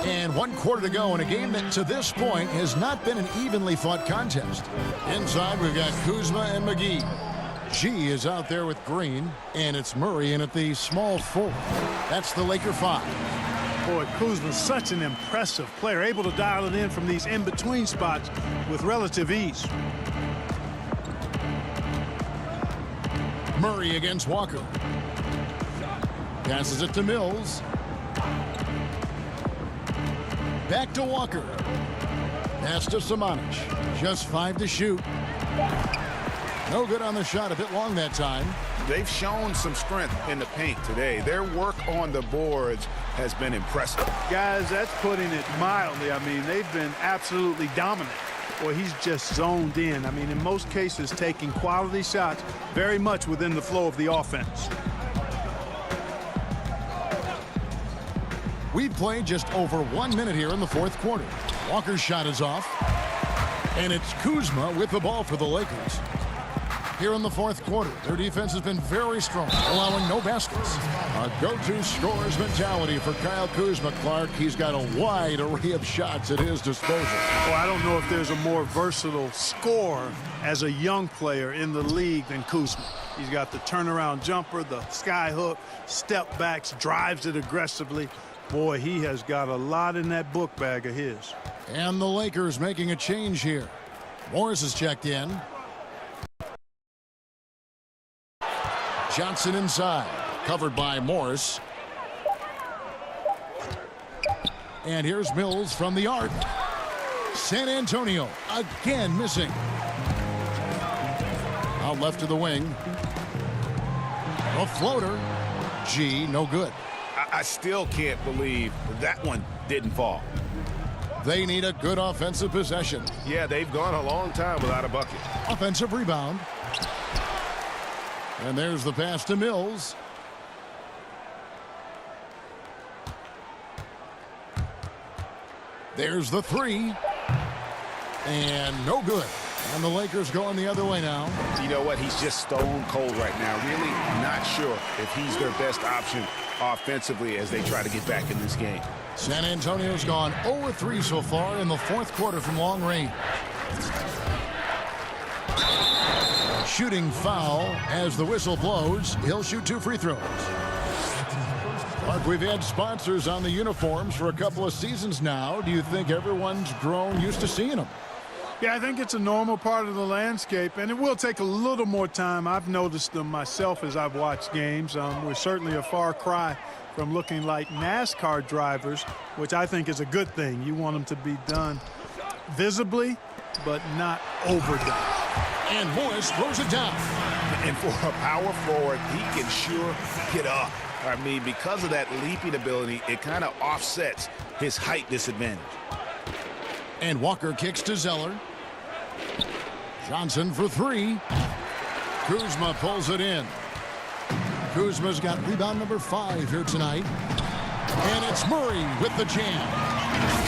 And 1 quarter to go in a game that to this point has not been an evenly fought contest. Inside, we've got Kuzma and McGee. G is out there with Green, and it's Murray in at the small 4. That's the Laker 5. Boy, Kuzma's such an impressive player, able to dial it in from these in-between spots with relative ease. Murray against Walker. Passes it to Mills. Back to Walker. Pass to Samanic. Just 5 to shoot. No good on the shot, a bit long that time. They've shown some strength in the paint today. Their work on the boards has been impressive. Guys, that's putting it mildly. I mean, they've been absolutely dominant. Boy, he's just zoned in. I mean, in most cases, taking quality shots very much within the flow of the offense. We've played just over 1 minute here in the fourth quarter. Walker's shot is off. And it's Kuzma with the ball for the Lakers. Here in the fourth quarter, their defense has been very strong, allowing no baskets. A go-to scorer's mentality for Kyle Kuzma. Clark, he's got a wide array of shots at his disposal. Well, I don't know if there's a more versatile scorer as a young player in the league than Kuzma. He's got the turnaround jumper, the sky hook, step backs, drives it aggressively. Boy, he has got a lot in that book bag of his. And the Lakers making a change here. Morris is checked in. Johnson inside, covered by Morris. And here's Mills from the arc. San Antonio again missing. Out left to the wing. A floater. G, no good. I still can't believe that one didn't fall. They need a good offensive possession. Yeah, they've gone a long time without a bucket. Offensive rebound. And there's the pass to Mills. There's the 3. And no good. And the Lakers going the other way now. You know what? He's just stone cold right now. Really not sure if he's their best option offensively as they try to get back in this game. San Antonio's gone 0-3 so far in the fourth quarter from long range. Shooting foul as the whistle blows. He'll shoot 2 free throws. Mark, we've had sponsors on the uniforms for a couple of seasons now. Do you think everyone's grown used to seeing them? Yeah, I think it's a normal part of the landscape, and it will take a little more time. I've noticed them myself as I've watched games. We're certainly a far cry from looking like NASCAR drivers, which I think is a good thing. You want them to be done visibly, but not overdone. And Morris throws it down. And for a power forward, he can sure get up. I mean, because of that leaping ability, it kind of offsets his height disadvantage. And Walker kicks to Zeller. Johnson for 3. Kuzma pulls it in. Kuzma's got rebound number 5 here tonight. And it's Murray with the jam.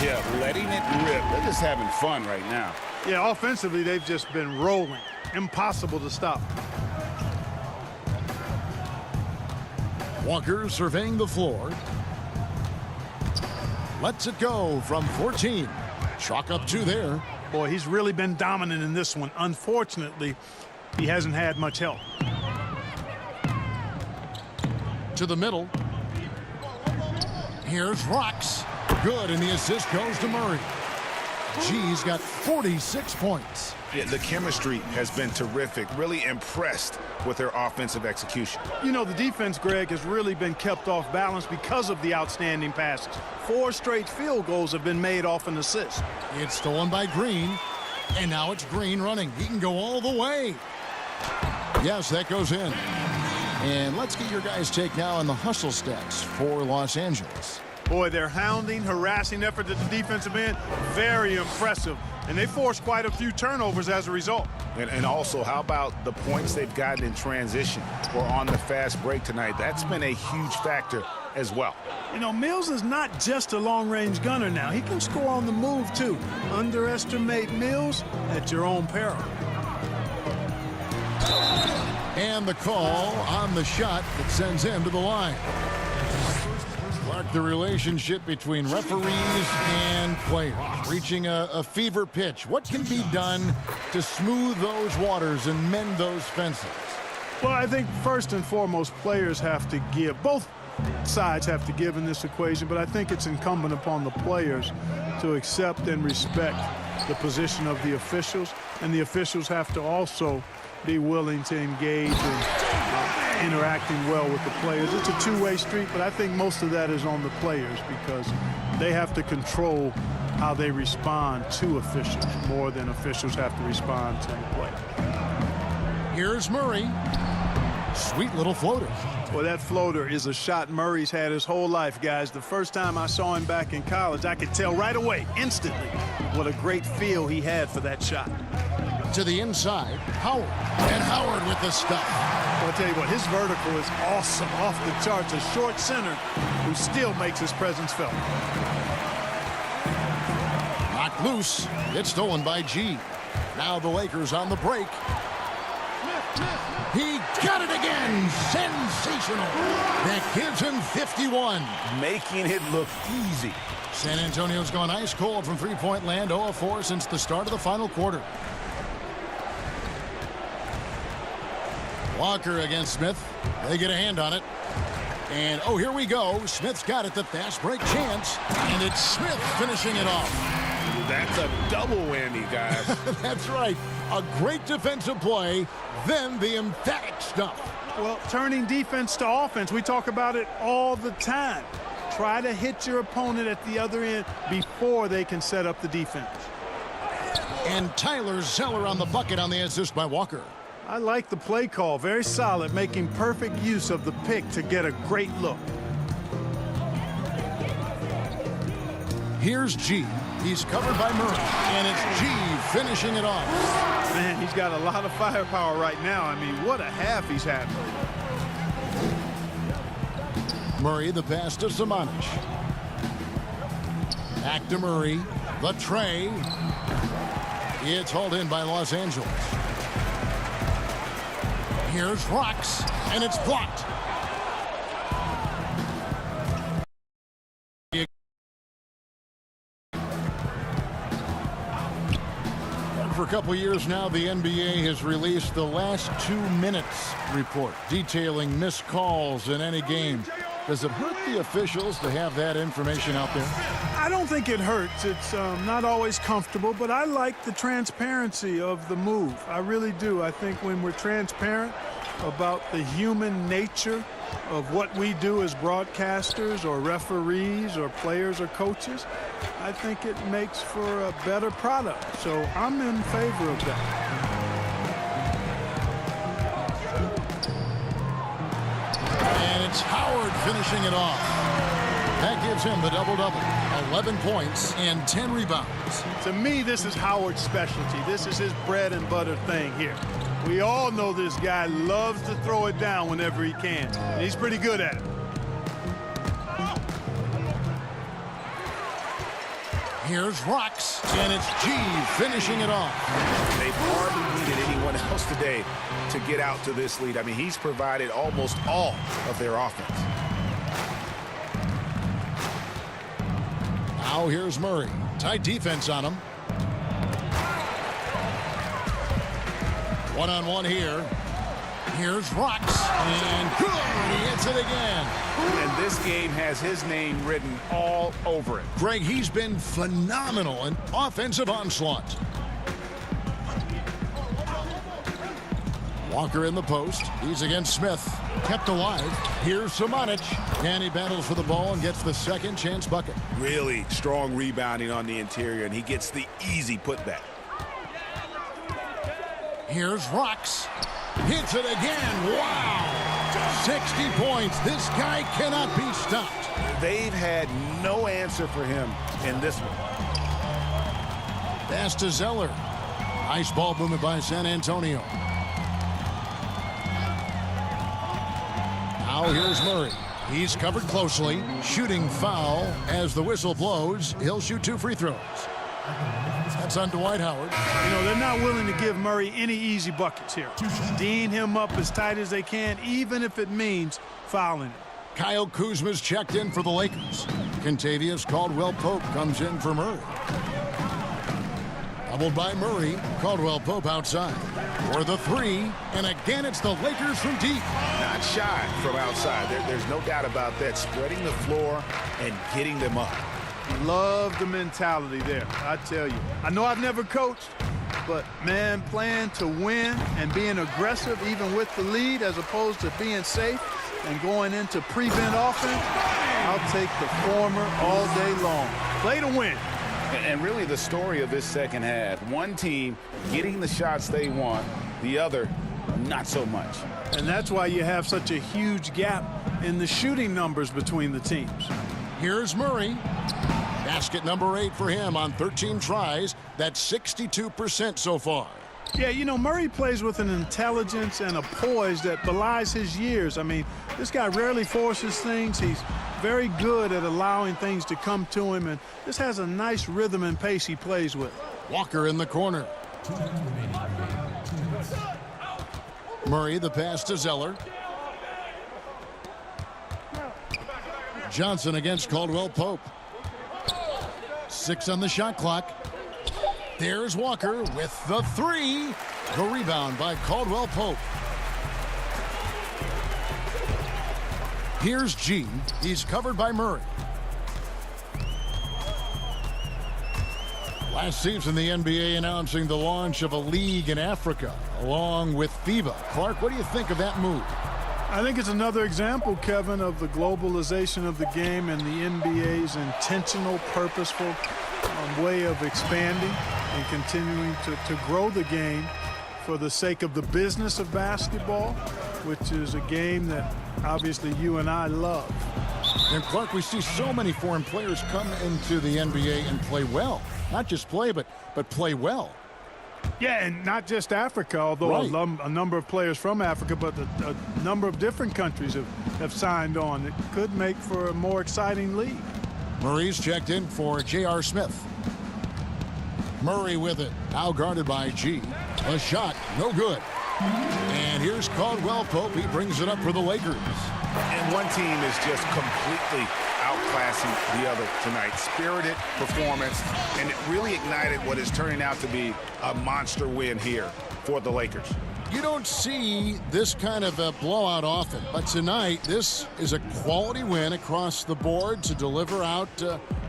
Yeah, letting it rip. They're just having fun right now. Yeah, offensively, they've just been rolling. Impossible to stop. Walker surveying the floor. Lets it go from 14. Chalk up 2 there. Boy, he's really been dominant in this one. Unfortunately, he hasn't had much help. To the middle. Here's Rocks. Good, and the assist goes to Murray. G's got 46 points. Yeah, the chemistry has been terrific. Really impressed with their offensive execution. You know, the defense, Greg, has really been kept off balance because of the outstanding passes. 4 straight field goals have been made off an assist. It's stolen by Green, and now it's Green running. He can go all the way. Yes, that goes in. And let's get your guys' take now on the hustle stats for Los Angeles. Boy, their hounding, harassing effort at the defensive end, very impressive. And they forced quite a few turnovers as a result. And also, how about the points they've gotten in transition or on the fast break tonight? That's been a huge factor as well. You know, Mills is not just a long-range gunner now. He can score on the move, too. Underestimate Mills at your own peril. And the call on the shot that sends him to the line. Mark, the relationship between referees and players reaching a fever pitch. What can be done to smooth those waters and mend those fences? Well, I think first and foremost, players have to give. Both sides have to give in this equation, but I think it's incumbent upon the players to accept and respect the position of the officials, and the officials have to also be willing to engage in interacting well with the players. It's a two-way street, but I think most of that is on the players because they have to control how they respond to officials more than officials have to respond to the play. Here's Murray. Sweet little floater. Well, that floater is a shot Murray's had his whole life, guys. The first time I saw him back in college, I could tell right away, instantly, what a great feel he had for that shot. To the inside, Howard. And Howard with the stuff. Well, I'll tell you what, his vertical is awesome, off the charts. A short center who still makes his presence felt. Knocked loose. It's stolen by G. Now the Lakers on the break. He got it again. Sensational. That gives him 51. Making it look easy. San Antonio's gone ice cold from three-point land, 0-4 since the start of the final quarter. Walker against Smith. They get a hand on it. And, oh, here we go. Smith's got it, the fast break chance. And it's Smith finishing it off. That's a double whammy, guys. That's right. A great defensive play, then the emphatic stuff. Well, turning defense to offense, we talk about it all the time. Try to hit your opponent at the other end before they can set up the defense. And Tyler Zeller on the bucket on the assist by Walker. I like the play call. Very solid, making perfect use of the pick to get a great look. Here's G. He's covered by Murray. And it's G finishing it off. Man, he's got a lot of firepower right now. I mean, what a half he's had. Murray, the pass to Samanic. Back to Murray. The tray. It's hauled in by Los Angeles. Here's Rocks, and it's blocked. For a couple years now, the NBA has released the last 2 minutes report detailing missed calls in any game. Does it hurt the officials to have that information out there? I don't think it hurts. It's not always comfortable, but I like the transparency of the move. I really do. I think when we're transparent about the human nature of what we do as broadcasters or referees or players or coaches, I think it makes for a better product. So I'm in favor of that. And it's Howard finishing it off. That gives him the double-double. 11 points and 10 rebounds. To me, this is Howard's specialty. This is his bread and butter thing here. We all know this guy loves to throw it down whenever he can. And he's pretty good at it. Here's Rocks, and it's G finishing it off. They've hardly needed anyone else today to get out to this lead. I mean, he's provided almost all of their offense. Now here's Murray. Tight defense on him. One-on-one here. Here's Rocks, and good, he hits it again. And this game has his name written all over it. Greg, he's been phenomenal in offensive onslaught. Walker in the post. He's against Smith. Kept alive. Here's Samanic. And he battles for the ball and gets the second chance bucket. Really strong rebounding on the interior, and he gets the easy putback. Here's Rocks. Hits it again. Wow. 60 points. This guy cannot be stopped. They've had no answer for him in this one. Pass to Zeller. Nice ball movement by San Antonio. Now here's Murray. He's covered closely. Shooting foul as the whistle blows. He'll shoot 2 free throws. That's on Dwight Howard. You know, they're not willing to give Murray any easy buckets here. Dean him up as tight as they can, even if it means fouling him. Kyle Kuzma's checked in for the Lakers. Contavious Caldwell-Pope comes in for Murray. Doubled by Murray. Caldwell-Pope outside. For the 3, and again it's the Lakers from deep. Not shy from outside. There's no doubt about that. Spreading the floor and getting them up. Love the mentality there, I tell you. I know I've never coached, but, man, playing to win and being aggressive even with the lead as opposed to being safe and going into prevent offense, I'll take the former all day long. Play to win. And really the story of this second half, one team getting the shots they want, the other not so much. And that's why you have such a huge gap in the shooting numbers between the teams. Here's Murray. Basket number 8 for him on 13 tries. That's 62% so far. Yeah, you know, Murray plays with an intelligence and a poise that belies his years. I mean, this guy rarely forces things. He's very good at allowing things to come to him, and this has a nice rhythm and pace he plays with. Walker in the corner. Murray, the pass to Zeller. Johnson against Caldwell-Pope. 6 on the shot clock. There's Walker with the 3. The rebound by Caldwell-Pope. Here's G. He's covered by Murray. Last season, the NBA announcing the launch of a league in Africa, along with FIBA. Clark, what do you think of that move? I think it's another example, Kevin, of the globalization of the game and the NBA's intentional, purposeful way of expanding and continuing to grow the game for the sake of the business of basketball, which is a game that obviously you and I love. And Clark, we see so many foreign players come into the NBA and play well. Not just play, but play well. Yeah, and not just Africa, although right. A number of players from Africa, but a number of different countries have signed on. It could make for a more exciting league. Murray's checked in for J.R. Smith. Murray with it. Now guarded by G. A shot, no good. And here's Caldwell Pope. He brings it up for the Lakers. And one team is just completely outclassing the other tonight. Spirited performance, and it really ignited what is turning out to be a monster win here for the Lakers. You don't see this kind of a blowout often, but tonight this is a quality win across the board to deliver out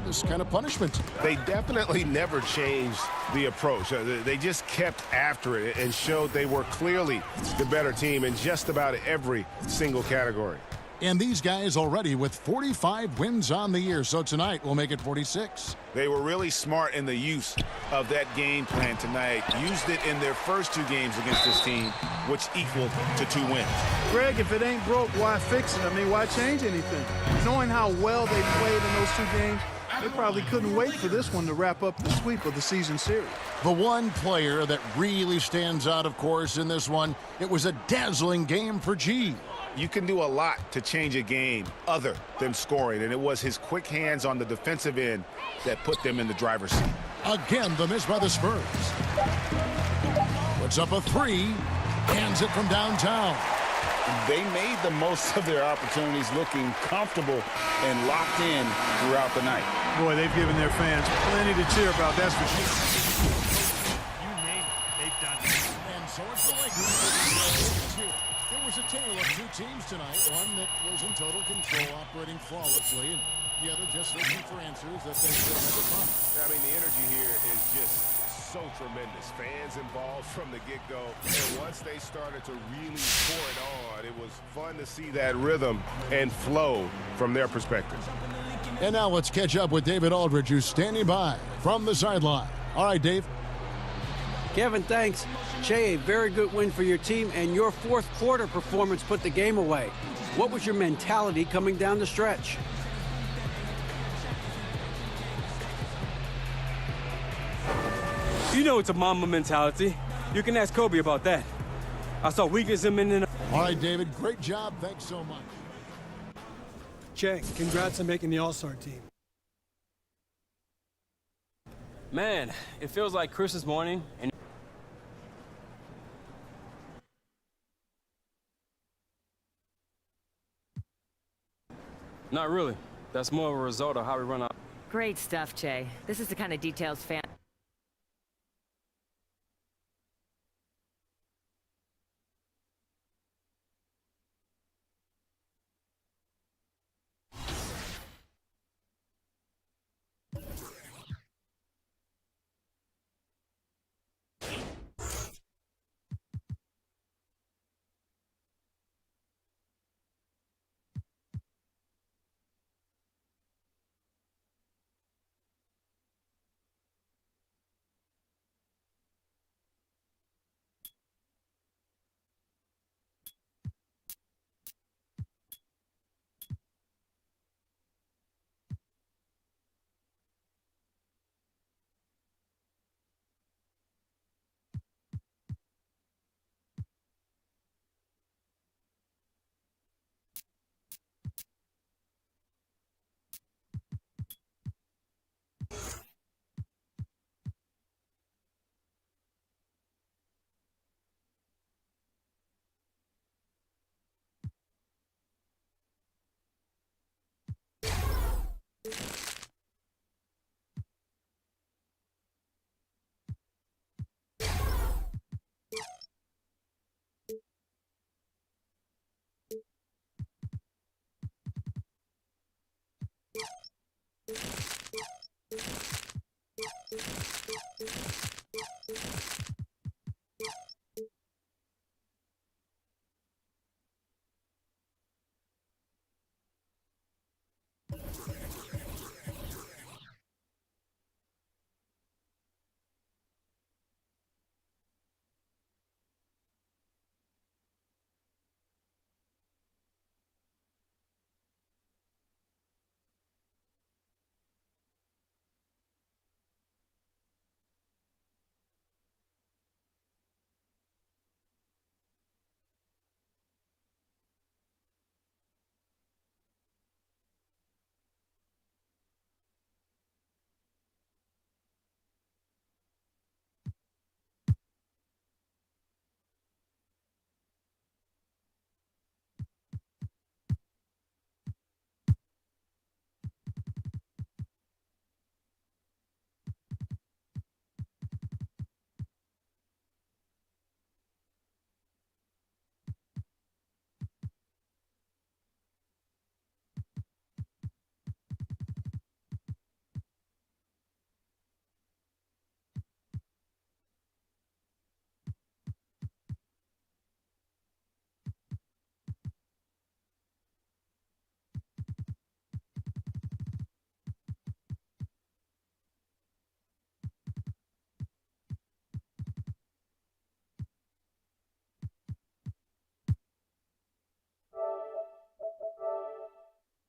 this kind of punishment. They definitely never changed the approach. They just kept after it and showed they were clearly the better team in just about every single category. And these guys already with 45 wins on the year, so tonight we'll make it 46. They were really smart in the use of that game plan tonight. Used it in their first 2 games against this team, which equaled to 2 wins. Greg, if it ain't broke, why fix it? I mean, why change anything? Knowing how well they played in those 2 games, they probably couldn't wait for this one to wrap up the sweep of the season series. The one player that really stands out, of course, in this one, it was a dazzling game for G. You can do a lot to change a game other than scoring, and it was his quick hands on the defensive end that put them in the driver's seat. Again, the miss by the Spurs. Puts up a 3, hands it from downtown. They made the most of their opportunities, looking comfortable and locked in throughout the night. Boy, they've given their fans plenty to cheer about, that's for sure. You name it, they've done it. And so it's the Lakers. There was a tale of 2 teams tonight, one that was in total control, operating flawlessly, and the other just looking for answers that they still had to find. I mean, the energy here is just so tremendous. Fans involved from the get-go, and once they started to really pour it on, it was fun to see that rhythm and flow from their perspective. And now let's catch up with David Aldridge, who's standing by from the sideline. All right, Dave. Kevin, thanks. Che, a very good win for your team, and your fourth quarter performance put the game away. What was your mentality coming down the stretch? You know it's a Mamba mentality. You can ask Kobe about that. I saw weakness in him in the... All right, David, great job. Thanks so much. Che, congrats on making the All-Star team. Man, it feels like Christmas morning and... Not really. That's more of a result of how we run our... Great stuff, Che. This is the kind of details fans